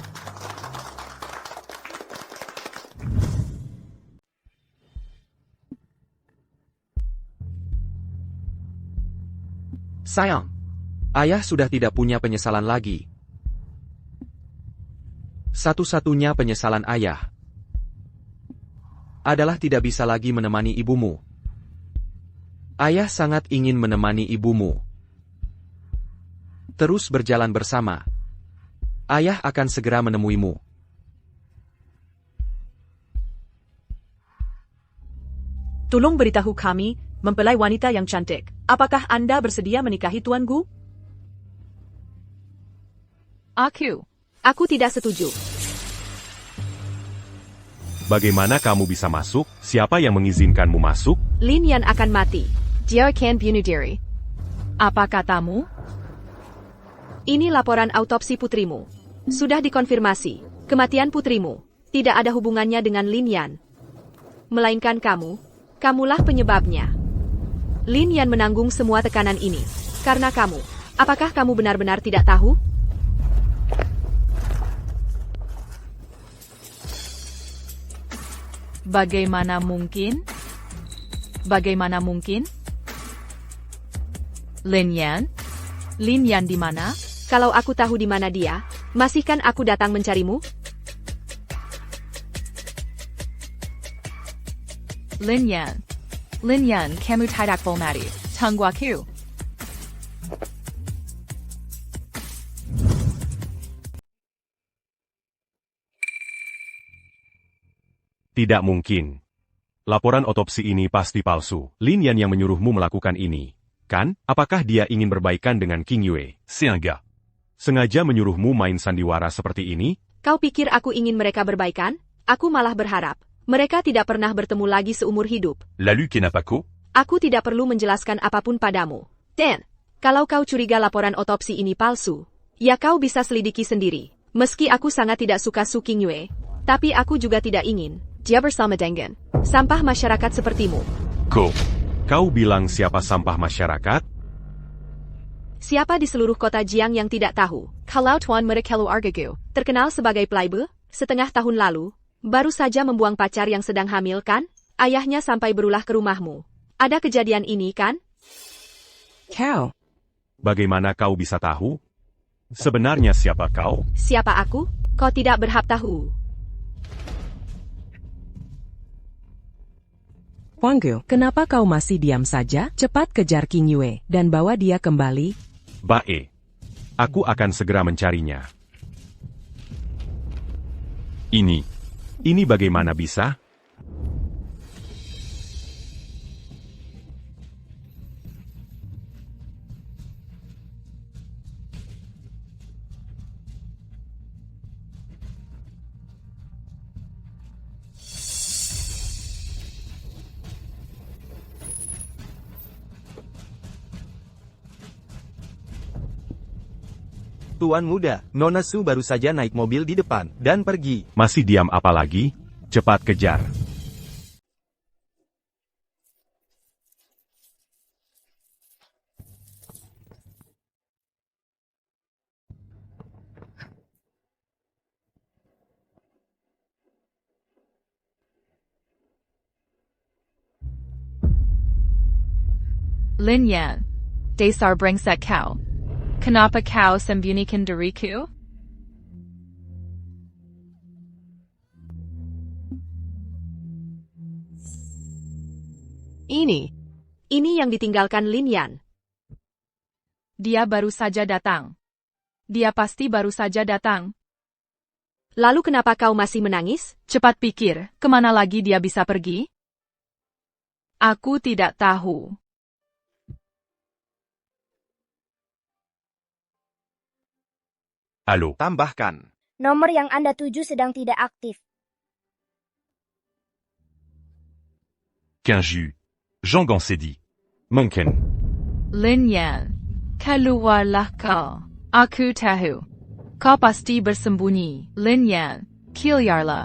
Sayang, ayah sudah tidak punya penyesalan lagi. Satu-satunya penyesalan ayah adalah tidak bisa lagi menemani ibumu. Ayah sangat ingin menemani ibumu. Terus berjalan bersama. Ayah akan segera menemuimu. Tolong beritahu kami, mempelai wanita yang cantik, apakah Anda bersedia menikahi Tuan Gu? Aku tidak setuju. Bagaimana kamu bisa masuk? Siapa yang mengizinkanmu masuk? Lin Yan akan mati. Dia akan bunuh diri. Apa katamu? Ini laporan autopsi putrimu. Sudah dikonfirmasi, kematian putrimu tidak ada hubungannya dengan Lin Yan. Melainkan kamulah penyebabnya. Lin Yan menanggung semua tekanan ini. Karena kamu. Apakah kamu benar-benar tidak tahu? Bagaimana mungkin? Bagaimana mungkin? Lin Yan? Lin Yan di mana? Kalau aku tahu di mana dia, masihkan aku datang mencarimu? Lin Yan. Lin Yan, kamu tidak boleh tunggu aku. Tidak mungkin. Laporan otopsi ini pasti palsu. Lin Yan yang menyuruhmu melakukan ini, kan? Apakah dia ingin berbaikan dengan King Yue? C'est un gars. Sengaja menyuruhmu main sandiwara seperti ini? Kau pikir aku ingin mereka berbaikan? Aku malah berharap mereka tidak pernah bertemu lagi seumur hidup. Lalu kenapa kau? Aku tidak perlu menjelaskan apapun padamu. Dan, kalau kau curiga laporan otopsi ini palsu, ya kau bisa selidiki sendiri. Meski aku sangat tidak suka Su King Yue, tapi aku juga tidak ingin dia bersama dengan sampah masyarakat sepertimu. Kau bilang siapa sampah masyarakat? Siapa di seluruh kota Jiang yang tidak tahu kalau Tuan Merekelu Argagu, terkenal sebagai playboy, setengah tahun lalu, baru saja membuang pacar yang sedang hamil kan? Ayahnya sampai berulah ke rumahmu. Ada kejadian ini kan? Kau. Bagaimana kau bisa tahu? Sebenarnya siapa kau? Siapa aku? Kau tidak berhak tahu. Wang Gu, kenapa kau masih diam saja? Cepat kejar King Yue dan bawa dia kembali. Bae. Aku akan segera mencarinya. Ini bagaimana bisa? Tuan muda, Nona Su baru saja naik mobil di depan dan pergi. Masih diam apa lagi? Cepat kejar. Lin Yan. Dasar brengsek kau. Kenapa kau sembunyikan diriku? Ini yang ditinggalkan Lin Yan. Dia baru saja datang. Dia pasti baru saja datang. Lalu kenapa kau masih menangis? Cepat pikir, kemana lagi dia bisa pergi? Aku tidak tahu. Halo. Tambahkan. Nomor yang Anda tuju sedang tidak aktif. 15 jus. Jean Gansedi. Mungkin. Lin Yan. Keluarlah kau. Aku tahu. Kau pasti bersembunyi. Lin Yan. Keluarlah.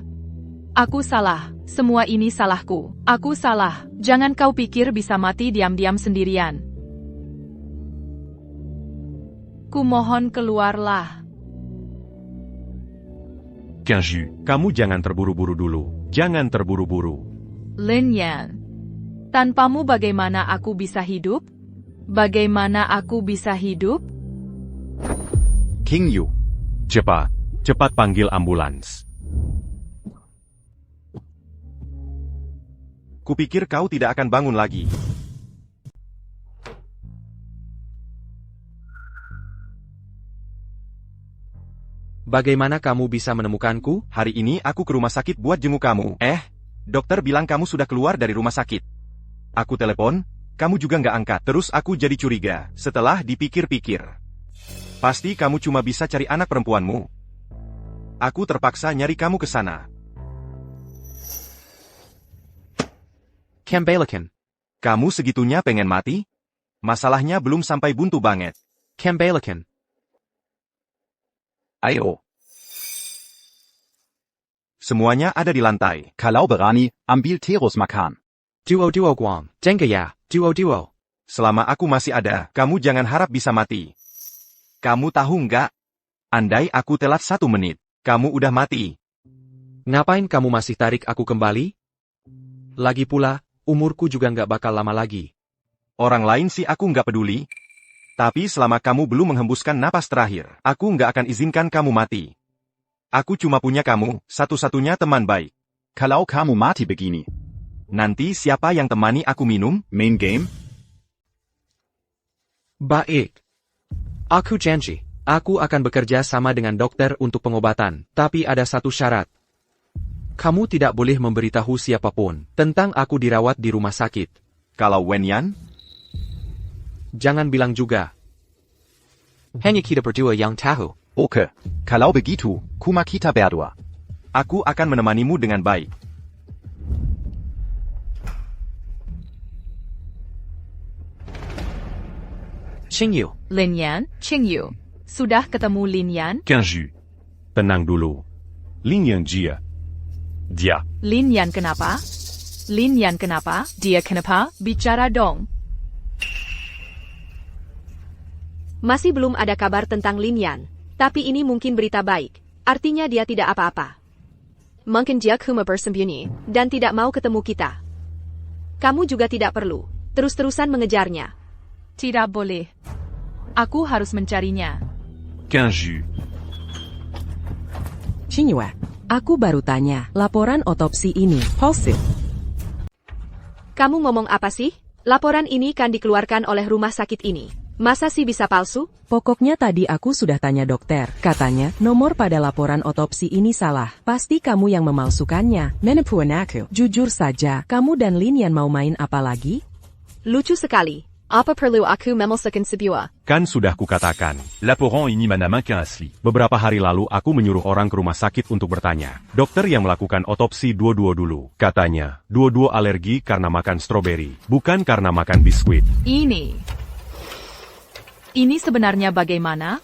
Aku salah. Semua ini salahku. Aku salah. Jangan kau pikir bisa mati diam-diam sendirian. Kumohon keluarlah. Kinju, Kamu jangan terburu-buru dulu. Jangan terburu-buru. Lin Yan. Tanpamu bagaimana aku bisa hidup? Bagaimana aku bisa hidup? King Yu. Cepat. Cepat panggil ambulans. Kupikir kau tidak akan bangun lagi. Bagaimana kamu bisa menemukanku? Hari ini aku ke rumah sakit buat jenguk kamu. Dokter bilang kamu sudah keluar dari rumah sakit. Aku telepon, kamu juga nggak angkat. Terus aku jadi curiga. Setelah dipikir-pikir, pasti kamu cuma bisa cari anak perempuanmu. Aku terpaksa nyari kamu ke sana. Kembalikan. Kamu segitunya pengen mati? Masalahnya belum sampai buntu banget. Kembalikan. Ayo. Semuanya ada di lantai. Kalau berani, ambil terus makan. Duo Guam. Jenga ya. Duo. Selama aku masih ada, kamu jangan harap bisa mati. Kamu tahu nggak? Andai aku telat 1 menit, kamu udah mati. Ngapain kamu masih tarik aku kembali? Lagi pula, umurku juga nggak bakal lama lagi. Orang lain sih aku nggak peduli. Tapi selama kamu belum menghembuskan napas terakhir, aku nggak akan izinkan kamu mati. Aku cuma punya kamu, satu-satunya teman baik. Kalau kamu mati begini, nanti siapa yang temani aku minum? Main game? Baik. Aku janji, aku akan bekerja sama dengan dokter untuk pengobatan, tapi ada satu syarat. Kamu tidak boleh memberitahu siapapun tentang aku dirawat di rumah sakit. Kalau Wenyan? Jangan bilang juga. Hanya kita berdua yang tahu. Oke, kalau begitu, cuma kita berdua. Aku akan menemanimu dengan baik. Qingyu. Lin Yan, Qingyu. Sudah ketemu Lin Yan? Kinju. Tenang dulu. Lin Yang Jia. Dia. Lin Yan kenapa? Lin Yan kenapa? Dia kenapa? Bicara dong. Masih belum ada kabar tentang Lin Yan, tapi ini mungkin berita baik. Artinya dia tidak apa-apa. Mungkin dia cuma bersembunyi dan tidak mau ketemu kita. Kamu juga tidak perlu terus-terusan mengejarnya. Tidak boleh. Aku harus mencarinya. Kinju. Xingyue, aku baru tanya, laporan otopsi ini palsu. Kamu ngomong apa sih? Laporan ini kan dikeluarkan oleh rumah sakit ini. Masa sih bisa palsu? Pokoknya tadi aku sudah tanya dokter. Katanya, nomor pada laporan otopsi ini salah. Pasti kamu yang memalsukannya. Menipuan aku. Jujur saja, kamu dan Lin Yan mau main apa lagi? Lucu sekali. Apa perlu aku memalsukan sebuah? Kan sudah kukatakan. Laporan ini mana mungkin asli. Beberapa hari lalu aku menyuruh orang ke rumah sakit untuk bertanya. Dokter yang melakukan otopsi dua-dua dulu. Katanya, dua-dua alergi karena makan stroberi. Bukan karena makan biskuit. Ini sebenarnya bagaimana?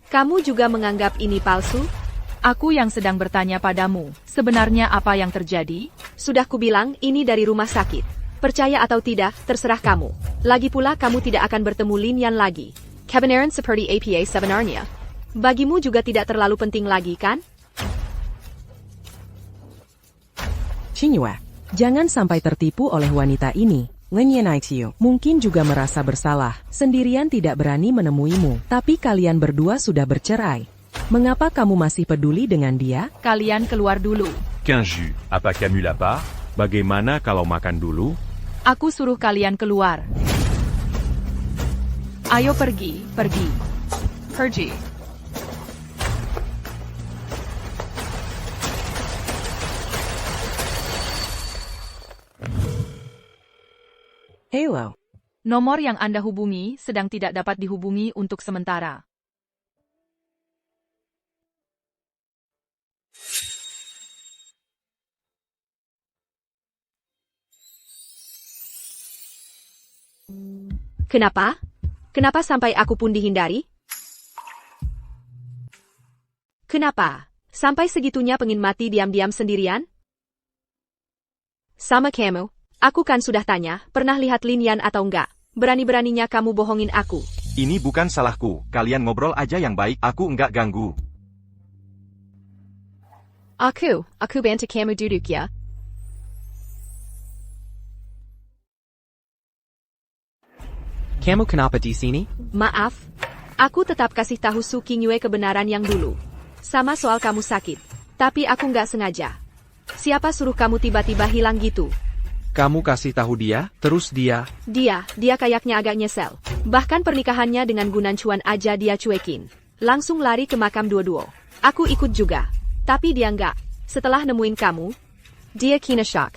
Kamu juga menganggap ini palsu? Aku yang sedang bertanya padamu. Sebenarnya apa yang terjadi? Sudah kubilang ini dari rumah sakit. Percaya atau tidak, terserah kamu. Lagi pula kamu tidak akan bertemu Lin Yan lagi. Kebenaran seperti apa sebenarnya? Bagimu juga tidak terlalu penting lagi, kan? Xingyue, jangan sampai tertipu oleh wanita ini. Lin Yan Aixiu mungkin juga merasa bersalah, sendirian tidak berani menemuimu, tapi kalian berdua sudah bercerai. Mengapa kamu masih peduli dengan dia? Kalian keluar dulu. Kinju. Apa Camus lapar? Bagaimana kalau makan dulu? Aku suruh kalian keluar. Ayo pergi. Halo. Nomor yang Anda hubungi sedang tidak dapat dihubungi untuk sementara. Kenapa? Kenapa sampai aku pun dihindari? Kenapa? Sampai segitunya pengen mati diam-diam sendirian? Sama kamu, aku kan sudah tanya, pernah lihat Lin Yan atau enggak? Berani-beraninya kamu bohongin aku. Ini bukan salahku, kalian ngobrol aja yang baik, aku enggak ganggu. Aku bantu kamu duduk ya. Kamu kenapa di sini? Maaf, aku tetap kasih tahu Su Qingyue kebenaran yang dulu. Sama soal kamu sakit. Tapi aku nggak sengaja. Siapa suruh kamu tiba-tiba hilang gitu? Kamu kasih tahu dia, terus dia... Dia kayaknya agak nyesel. Bahkan pernikahannya dengan Gunan Chuan aja dia cuekin. Langsung lari ke makam Duo-Duo. Aku ikut juga. Tapi dia nggak. Setelah nemuin kamu, dia kena shock.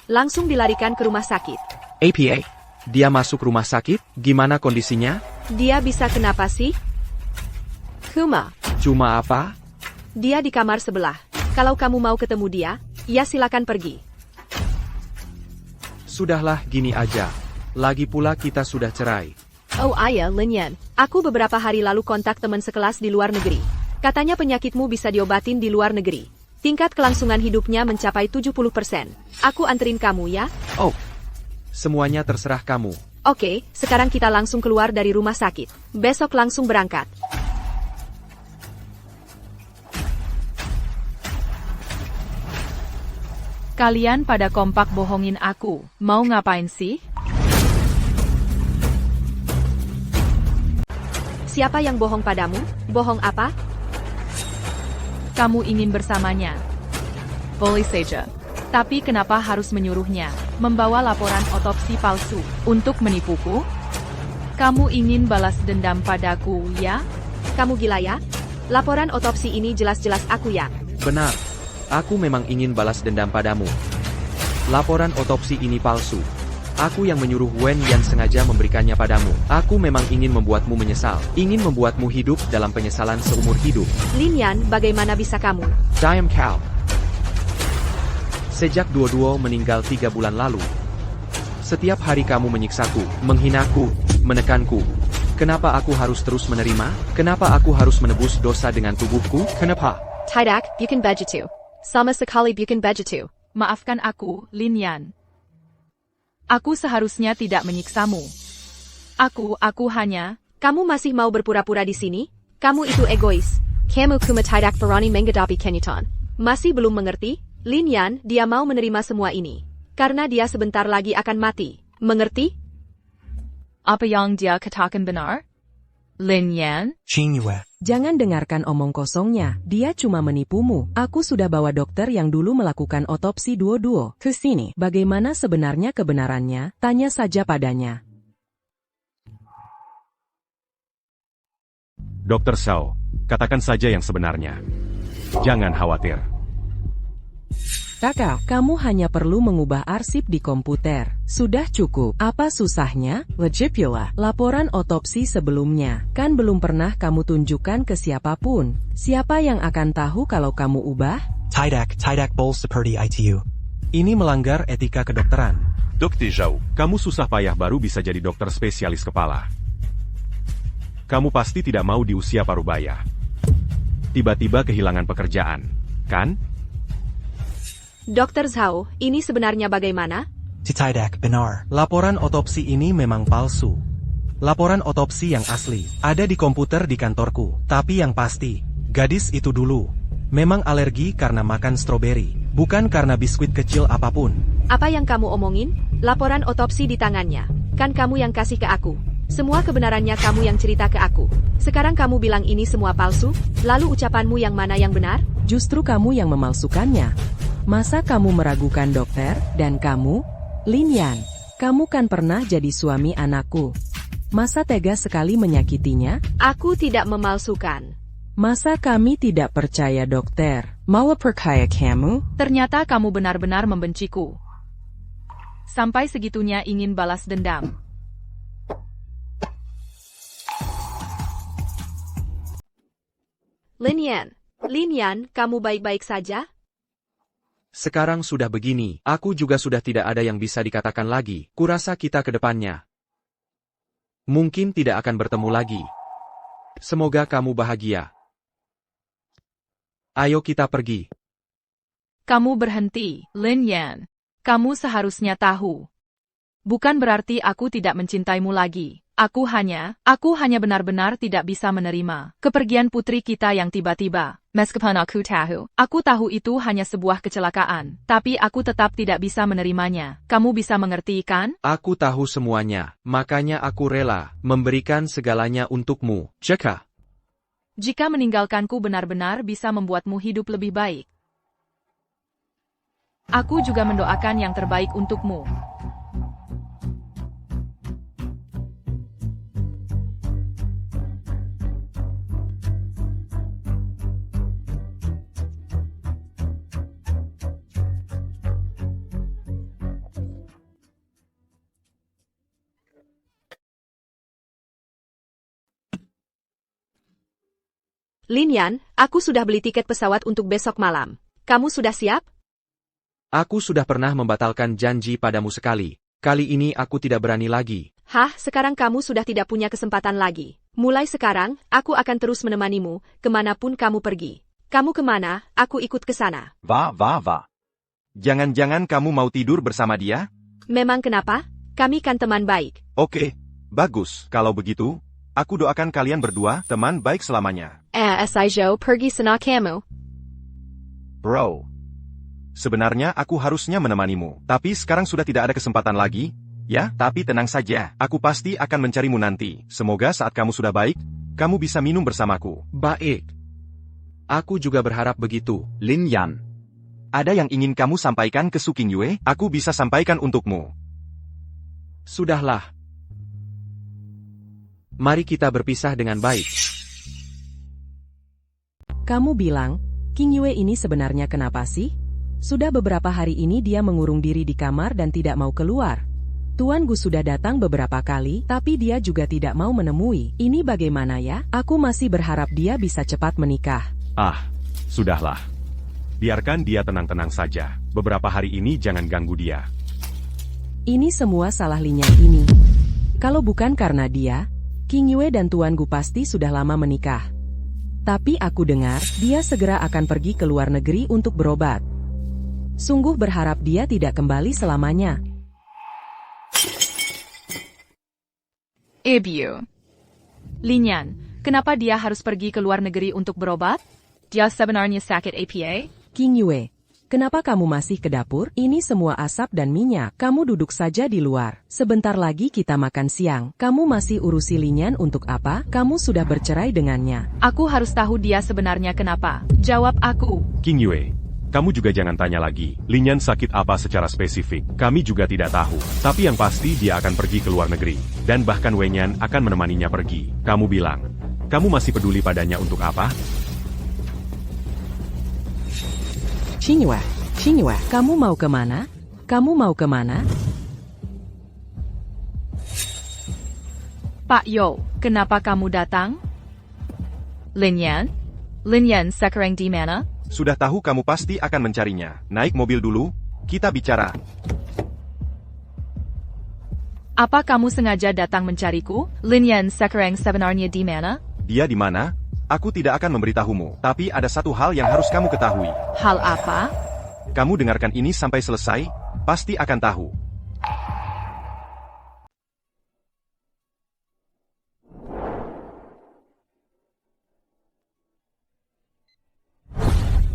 Langsung dilarikan ke rumah sakit. APA, dia masuk rumah sakit, gimana kondisinya? Dia bisa kenapa sih? Cuma apa? Dia di kamar sebelah. Kalau kamu mau ketemu dia, ya silakan pergi. Sudahlah, gini aja. Lagi pula kita sudah cerai. Oh ayah, Lin Yan. Aku beberapa hari lalu kontak teman sekelas di luar negeri. Katanya penyakitmu bisa diobatin di luar negeri. Tingkat kelangsungan hidupnya mencapai 70%. Aku anterin kamu ya. Oh, semuanya terserah kamu. Oke, sekarang kita langsung keluar dari rumah sakit. Besok langsung berangkat. Kalian pada kompak bohongin aku. Mau ngapain sih? Siapa yang bohong padamu? Bohong apa? Kamu ingin bersamanya. Boleh saja. Tapi kenapa harus menyuruhnya membawa laporan otopsi palsu untuk menipuku? Kamu ingin balas dendam padaku, ya? Kamu gila ya? Laporan otopsi ini jelas-jelas aku ya. Benar. Aku memang ingin balas dendam padamu. Laporan otopsi ini palsu. Aku yang menyuruh Wen Yan sengaja memberikannya padamu. Aku memang ingin membuatmu menyesal. Ingin membuatmu hidup dalam penyesalan seumur hidup. Lin Yan, bagaimana bisa kamu? Diam kau. Sejak Duo-Duo meninggal 3 bulan lalu. Setiap hari kamu menyiksaku, menghinaku, menekanku. Kenapa aku harus terus menerima? Kenapa aku harus menebus dosa dengan tubuhku? Kenapa? Tidak, bukan begitu. Sama sekali bukan begitu. Maafkan aku, Lin Yan. Aku seharusnya tidak menyiksamu. Aku hanya... Kamu masih mau berpura-pura di sini? Kamu itu egois. Kamu cuma tidak berani menghadapi kenyataan. Masih belum mengerti? Lin Yan, dia mau menerima semua ini. Karena dia sebentar lagi akan mati. Mengerti? Apa yang dia katakan benar? Lin Yan? Qingyue. Jangan dengarkan omong kosongnya, dia cuma menipumu. Aku sudah bawa dokter yang dulu melakukan otopsi Duo-Duo ke sini. Bagaimana sebenarnya kebenarannya? Tanya saja padanya. Dokter Shao, katakan saja yang sebenarnya. Jangan khawatir. Kakak, kamu hanya perlu mengubah arsip di komputer. Sudah cukup. Apa susahnya? Wajib pula. Laporan otopsi sebelumnya. Kan belum pernah kamu tunjukkan ke siapapun. Siapa yang akan tahu kalau kamu ubah? Tidak bol seperti itu. Ini melanggar etika kedokteran. Dr. Zhao, kamu susah payah baru bisa jadi dokter spesialis kepala. Kamu pasti tidak mau di usia parubaya. Tiba-tiba kehilangan pekerjaan, kan? Dr. Zhao, ini sebenarnya bagaimana? Tidak benar. Laporan otopsi ini memang palsu. Laporan otopsi yang asli ada di komputer di kantorku. Tapi yang pasti, gadis itu dulu memang alergi karena makan stroberi, bukan karena biskuit kecil apapun. Apa yang kamu omongin? Laporan otopsi di tangannya. Kan kamu yang kasih ke aku. Semua kebenarannya kamu yang cerita ke aku. Sekarang kamu bilang ini semua palsu? Lalu ucapanmu yang mana yang benar? Justru kamu yang memalsukannya. Masa kamu meragukan dokter? Dan kamu? Lin Yan, kamu kan pernah jadi suami anakku. Masa tega sekali menyakitinya? Aku tidak memalsukan. Masa kami tidak percaya dokter? Mau percaya kamu? Ternyata kamu benar-benar membenciku. Sampai segitunya ingin balas dendam. Lin Yan, kamu baik-baik saja? Sekarang sudah begini, aku juga sudah tidak ada yang bisa dikatakan lagi. Kurasa kita ke depannya mungkin tidak akan bertemu lagi. Semoga kamu bahagia. Ayo kita pergi. Kamu berhenti, Lin Yan. Kamu seharusnya tahu. Bukan berarti aku tidak mencintaimu lagi. Aku hanya benar-benar tidak bisa menerima kepergian putri kita yang tiba-tiba. Meskipun aku tahu itu hanya sebuah kecelakaan, tapi aku tetap tidak bisa menerimanya. Kamu bisa mengerti kan? Aku tahu semuanya, makanya aku rela memberikan segalanya untukmu, Jaka. Jika meninggalkanku benar-benar bisa membuatmu hidup lebih baik. Aku juga mendoakan yang terbaik untukmu. Lin Yan, aku sudah beli tiket pesawat untuk besok malam. Kamu sudah siap? Aku sudah pernah membatalkan janji padamu sekali. Kali ini aku tidak berani lagi. Hah, sekarang kamu sudah tidak punya kesempatan lagi. Mulai sekarang, aku akan terus menemanimu, kemanapun kamu pergi. Kamu kemana, aku ikut ke sana. Va. Jangan-jangan kamu mau tidur bersama dia? Memang kenapa? Kami kan teman baik. Oke, bagus. Kalau begitu, aku doakan kalian berdua teman baik selamanya. Saijo pergi sana kamu. Bro. Sebenarnya aku harusnya menemanimu, tapi sekarang sudah tidak ada kesempatan lagi. Ya, tapi tenang saja, aku pasti akan mencarimu nanti. Semoga saat kamu sudah baik, kamu bisa minum bersamaku. Baik. Aku juga berharap begitu. Lin Yan. Ada yang ingin kamu sampaikan ke Su Qingyue? Aku bisa sampaikan untukmu. Sudahlah. Mari kita berpisah dengan baik. Kamu bilang, Qingyue ini sebenarnya kenapa sih? Sudah beberapa hari ini dia mengurung diri di kamar dan tidak mau keluar. Tuan Gu sudah datang beberapa kali, tapi dia juga tidak mau menemui. Ini bagaimana ya? Aku masih berharap dia bisa cepat menikah. Sudahlah. Biarkan dia tenang-tenang saja. Beberapa hari ini jangan ganggu dia. Ini semua salah Lin Yan ini. Kalau bukan karena dia, Qingyue dan Tuan Gu pasti sudah lama menikah. Tapi aku dengar, dia segera akan pergi ke luar negeri untuk berobat. Sungguh berharap dia tidak kembali selamanya. Ebio. Lin Yan, kenapa dia harus pergi ke luar negeri untuk berobat? Dia sebenarnya sakit APA? Qingyue, kenapa kamu masih ke dapur? Ini semua asap dan minyak. Kamu duduk saja di luar. Sebentar lagi kita makan siang. Kamu masih urusi Lin Yan untuk apa? Kamu sudah bercerai dengannya. Aku harus tahu dia sebenarnya kenapa. Jawab aku. Qingyue, kamu juga jangan tanya lagi. Lin Yan sakit apa secara spesifik. Kami juga tidak tahu. Tapi yang pasti dia akan pergi ke luar negeri. Dan bahkan Wen Yan akan menemaninya pergi. Kamu bilang, kamu masih peduli padanya untuk apa? Qingyue, kamu mau kemana? Kamu mau kemana? Pak Yo, kenapa kamu datang? Lin Yan sekarang di mana? Sudah tahu kamu pasti akan mencarinya. Naik mobil dulu, kita bicara. Apa kamu sengaja datang mencariku? Lin Yan sekarang sebenarnya di mana? Dia di mana? Aku tidak akan memberitahumu, tapi ada satu hal yang harus kamu ketahui. Hal apa? Kamu dengarkan ini sampai selesai, pasti akan tahu.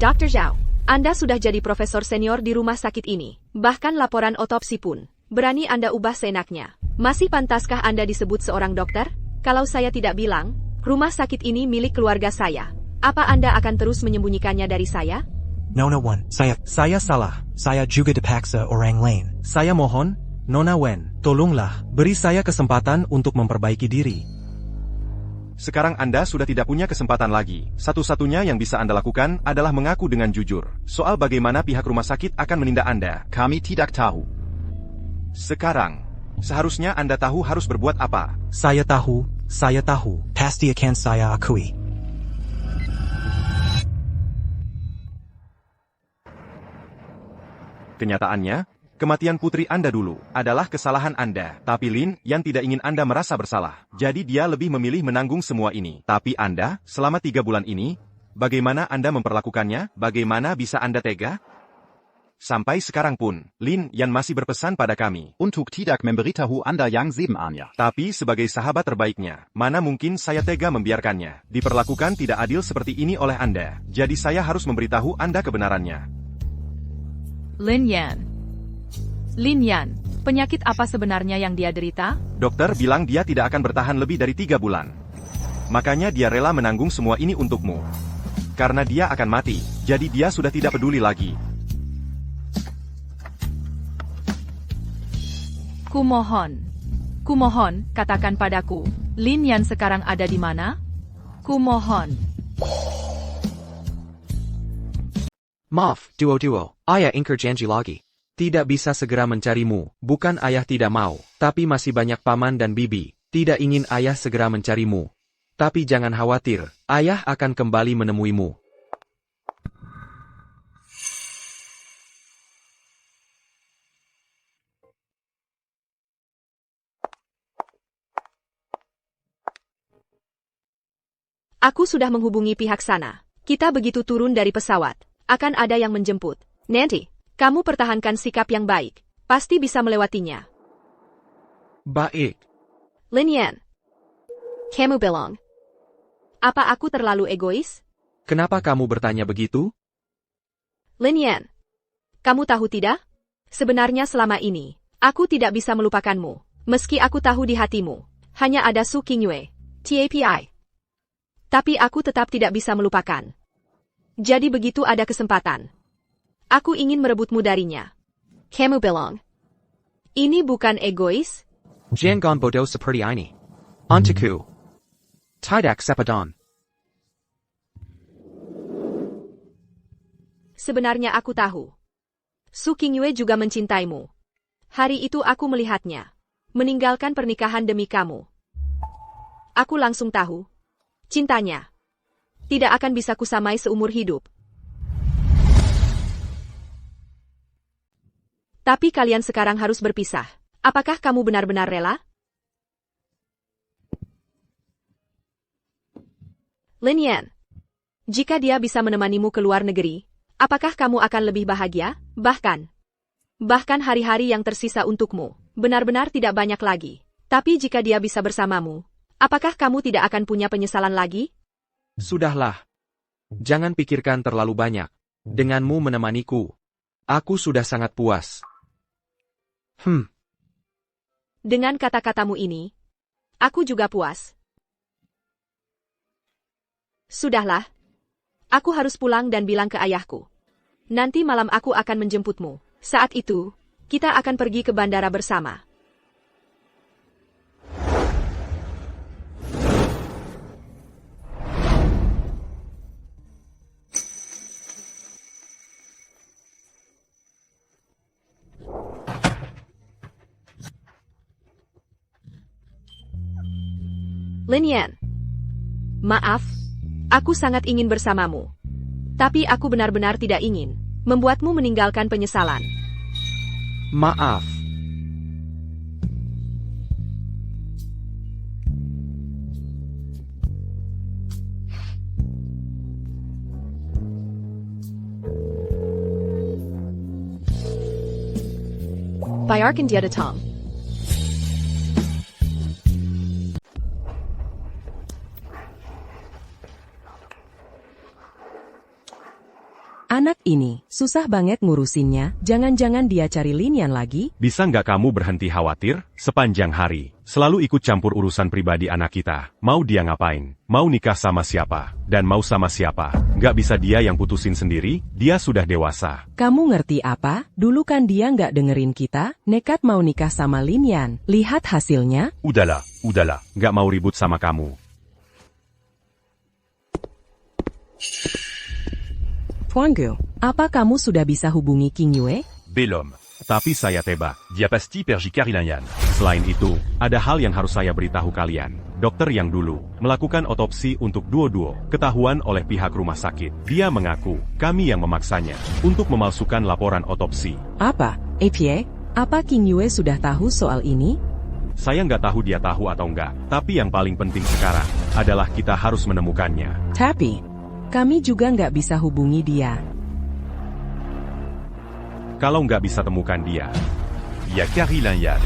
Dr. Zhao, Anda sudah jadi profesor senior di rumah sakit ini. Bahkan laporan otopsi pun. Berani Anda ubah seenaknya. Masih pantaskah Anda disebut seorang dokter? Kalau saya tidak bilang, rumah sakit ini milik keluarga saya. Apa Anda akan terus menyembunyikannya dari saya? Nona Wen, saya salah. Saya juga dipaksa orang lain. Saya mohon, Nona Wen, tolonglah, beri saya kesempatan untuk memperbaiki diri. Sekarang Anda sudah tidak punya kesempatan lagi. Satu-satunya yang bisa Anda lakukan adalah mengaku dengan jujur. Soal bagaimana pihak rumah sakit akan menindak Anda, kami tidak tahu. Sekarang, seharusnya Anda tahu harus berbuat apa. Saya tahu. Pasti akan saya akui. Kenyataannya, kematian putri Anda dulu adalah kesalahan Anda. Tapi Lin Yan tidak ingin Anda merasa bersalah. Jadi dia lebih memilih menanggung semua ini. Tapi Anda, selama 3 bulan ini, bagaimana Anda memperlakukannya? Bagaimana bisa Anda tega? Sampai sekarang pun, Lin Yan masih berpesan pada kami. Untuk tidak memberitahu Anda yang sebenarnya. Tapi sebagai sahabat terbaiknya, mana mungkin saya tega membiarkannya diperlakukan tidak adil seperti ini oleh Anda. Jadi saya harus memberitahu Anda kebenarannya. Lin Yan. Lin Yan, penyakit apa sebenarnya yang dia derita? Dokter bilang dia tidak akan bertahan lebih dari 3 bulan. Makanya dia rela menanggung semua ini untukmu. Karena dia akan mati, jadi dia sudah tidak peduli lagi. Kumohon, katakan padaku, Lin Yan sekarang ada di mana? Kumohon. Maaf, duo, ayah ingkar janji lagi. Tidak bisa segera mencarimu, bukan ayah tidak mau, tapi masih banyak paman dan bibi, tidak ingin ayah segera mencarimu. Tapi jangan khawatir, ayah akan kembali menemuimu. Aku sudah menghubungi pihak sana. Kita begitu turun dari pesawat, akan ada yang menjemput. Nanti, kamu pertahankan sikap yang baik, pasti bisa melewatinya. Baik. Lin Yan, kamu bilang, apa aku terlalu egois? Kenapa kamu bertanya begitu? Lin Yan, kamu tahu tidak? Sebenarnya selama ini, aku tidak bisa melupakanmu. Meski aku tahu di hatimu, hanya ada Su Qingyue, TAPI. Tapi aku tetap tidak bisa melupakan. Jadi begitu ada kesempatan, aku ingin merebutmu darinya. Kamu bilang, ini bukan egois? Jangan bodoh seperti ini. Untukku. Tidak sepadan. Sebenarnya aku tahu. Su Qingyue juga mencintaimu. Hari itu aku melihatnya. Meninggalkan pernikahan demi kamu. Aku langsung tahu. Cintanya tidak akan bisa kusamai seumur hidup. Tapi kalian sekarang harus berpisah. Apakah kamu benar-benar rela? Lin Yan, jika dia bisa menemanimu ke luar negeri, apakah kamu akan lebih bahagia? Bahkan hari-hari yang tersisa untukmu, benar-benar tidak banyak lagi. Tapi jika dia bisa bersamamu, apakah kamu tidak akan punya penyesalan lagi? Sudahlah. Jangan pikirkan terlalu banyak. Denganmu menemaniku, aku sudah sangat puas. Dengan kata-katamu ini, aku juga puas. Sudahlah. Aku harus pulang dan bilang ke ayahku. Nanti malam aku akan menjemputmu. Saat itu, kita akan pergi ke bandara bersama. Lin Yan, maaf, aku sangat ingin bersamamu. Tapi aku benar-benar tidak ingin membuatmu meninggalkan penyesalan. Maaf. Bayarkan dia datang. Anak ini, susah banget ngurusinnya, jangan-jangan dia cari Lin Yan lagi? Bisa nggak kamu berhenti khawatir? Sepanjang hari, selalu ikut campur urusan pribadi anak kita. Mau dia ngapain? Mau nikah sama siapa? Dan mau sama siapa? Nggak bisa dia yang putusin sendiri? Dia sudah dewasa. Kamu ngerti apa? Dulu kan dia nggak dengerin kita, nekat mau nikah sama Lin Yan. Lihat hasilnya. Udahlah, nggak mau ribut sama kamu. Tuan Gu, apa kamu sudah bisa hubungi Qingyue? Belum. Tapi saya tebak. Dia pasti pergi Karilanyan. Selain itu, ada hal yang harus saya beritahu kalian. Dokter yang dulu melakukan otopsi untuk duo-duo ketahuan oleh pihak rumah sakit. Dia mengaku kami yang memaksanya untuk memalsukan laporan otopsi. Apa? Apa Qingyue sudah tahu soal ini? Saya nggak tahu dia tahu atau enggak, tapi yang paling penting sekarang adalah kita harus menemukannya. Tapi kami juga nggak bisa hubungi dia. Kalau nggak bisa temukan dia. Il y a Caroline Yan.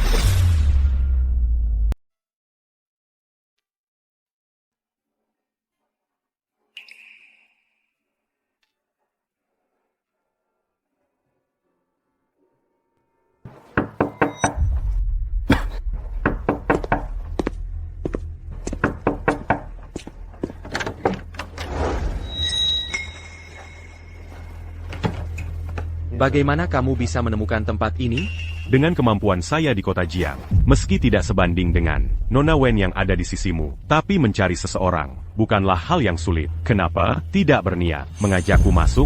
Bagaimana kamu bisa menemukan tempat ini? Dengan kemampuan saya di kota Jiang, meski tidak sebanding dengan Nona Wen yang ada di sisimu, tapi mencari seseorang bukanlah hal yang sulit. Kenapa tidak berniat mengajakku masuk?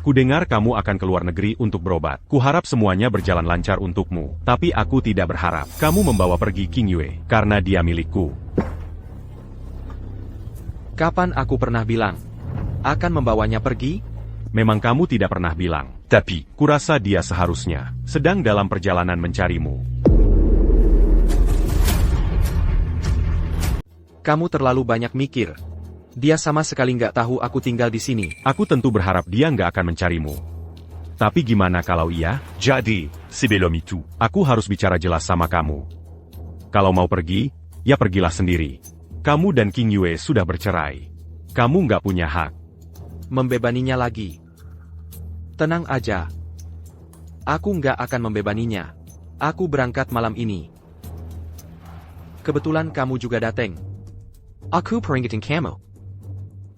Kudengar kamu akan keluar negeri untuk berobat. Kuharap semuanya berjalan lancar untukmu. Tapi aku tidak berharap kamu membawa pergi King Yue, karena dia milikku. Kapan aku pernah bilang akan membawanya pergi? Memang kamu tidak pernah bilang. Tapi, kurasa dia seharusnya sedang dalam perjalanan mencarimu. Kamu terlalu banyak mikir. Dia sama sekali nggak tahu aku tinggal di sini. Aku tentu berharap dia nggak akan mencarimu. Tapi gimana kalau iya? Jadi, c'est belum itu. Aku harus bicara jelas sama kamu. Kalau mau pergi, ya pergilah sendiri. Kamu dan King Yue sudah bercerai. Kamu nggak punya hak membebaninya lagi. Tenang aja. Aku nggak akan membebaninya. Aku berangkat malam ini. Kebetulan kamu juga datang. Aku peringatin kamu.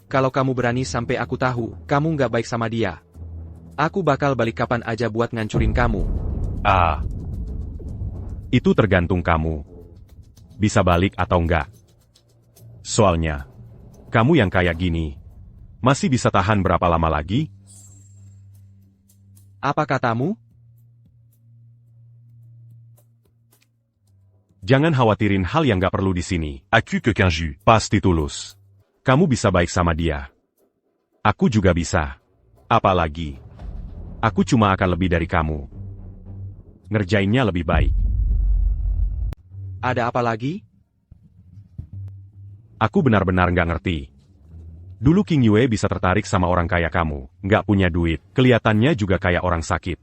Kalau kamu berani sampai aku tahu, kamu nggak baik sama dia. Aku bakal balik kapan aja buat ngancurin kamu. Ah. Itu tergantung kamu. Bisa balik atau enggak. Soalnya, kamu yang kayak gini, masih bisa tahan berapa lama lagi? Apa katamu? Jangan khawatirin hal yang gak perlu di sini. Aku que 15 jus. Pasti tulus. Kamu bisa baik sama dia. Aku juga bisa. Apalagi, aku cuma akan lebih dari kamu. Ngerjainnya lebih baik. Ada apa lagi? Aku benar-benar nggak ngerti. Dulu King Yue bisa tertarik sama orang kaya kamu, nggak punya duit, kelihatannya juga kayak orang sakit.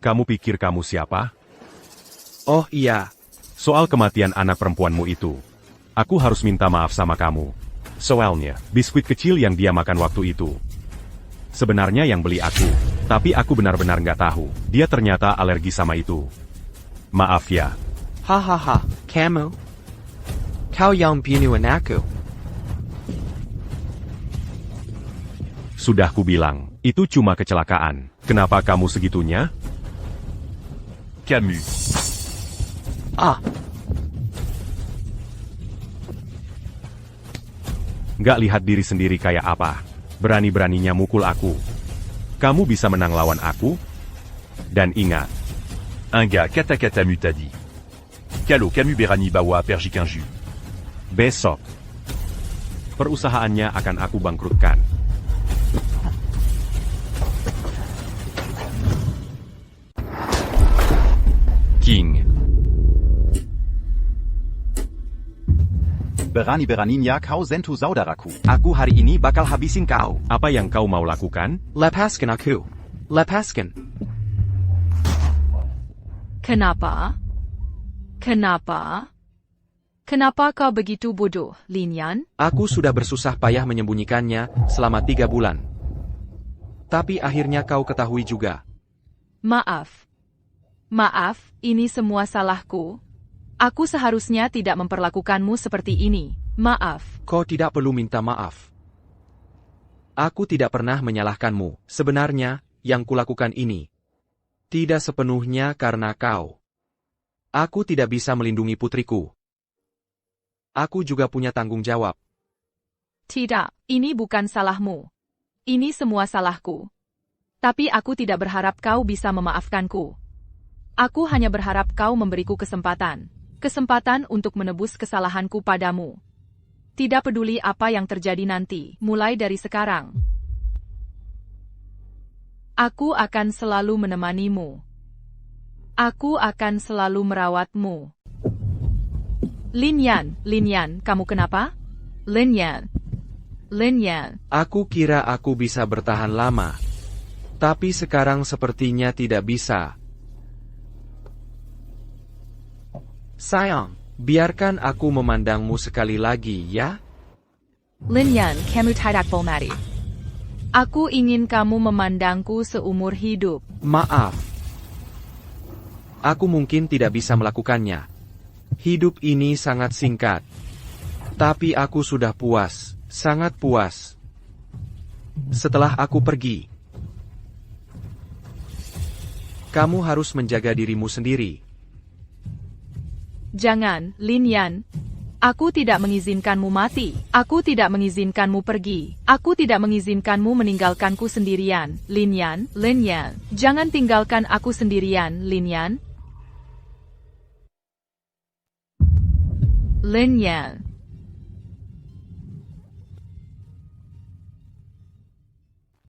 Kamu pikir kamu siapa? Oh iya. Soal kematian anak perempuanmu itu, aku harus minta maaf sama kamu. Soalnya, biskuit kecil yang dia makan waktu itu, sebenarnya yang beli aku, tapi aku benar-benar nggak tahu, dia ternyata alergi sama itu. Maaf ya. Hahaha, kamu. Kau yang bunuhin aku. Sudah kubilang, itu cuma kecelakaan. Kenapa kamu segitunya? Camus. Ah. Nggak lihat diri sendiri kayak apa. Berani-beraninya mukul aku. Kamu bisa menang lawan aku? Dan ingat. Un gars kata-kata mutadi. Kalo Camus Berani bawa pergi 15 jus. Besok, perusahaannya akan aku bangkrutkan. King. Berani-beraninya kau sentuh saudaraku. Aku hari ini bakal habisin kau. Apa yang kau mau lakukan? Lepaskan aku. Lepaskan. Kenapa? Kenapa? Kenapa kau begitu bodoh, Lin Yan? Aku sudah bersusah payah menyembunyikannya selama 3 bulan. Tapi akhirnya kau ketahui juga. Maaf. Maaf, ini semua salahku. Aku seharusnya tidak memperlakukanmu seperti ini. Maaf. Kau tidak perlu minta maaf. Aku tidak pernah menyalahkanmu. Sebenarnya, yang kulakukan ini tidak sepenuhnya karena kau. Aku tidak bisa melindungi putriku. Aku juga punya tanggung jawab. Tidak, ini bukan salahmu. Ini semua salahku. Tapi aku tidak berharap kau bisa memaafkanku. Aku hanya berharap kau memberiku kesempatan. Kesempatan untuk menebus kesalahanku padamu. Tidak peduli apa yang terjadi nanti, mulai dari sekarang. Aku akan selalu menemanimu. Aku akan selalu merawatmu. Lin Yan, kamu kenapa? Lin Yan. Lin Yan. Aku kira aku bisa bertahan lama. Tapi sekarang sepertinya tidak bisa. Sayang, biarkan aku memandangmu sekali lagi ya. Lin Yan, kamu tidak boleh mati. Aku ingin kamu memandangku seumur hidup. Maaf. Aku mungkin tidak bisa melakukannya. Hidup ini sangat singkat. Tapi aku sudah puas, sangat puas. Setelah aku pergi, kamu harus menjaga dirimu sendiri. Jangan, Lin Yan. Aku tidak mengizinkanmu mati. Aku tidak mengizinkanmu pergi. Aku tidak mengizinkanmu meninggalkanku sendirian. Lin Yan, Lin Yan. Jangan tinggalkan aku sendirian, Lin Yan. Lin Yan.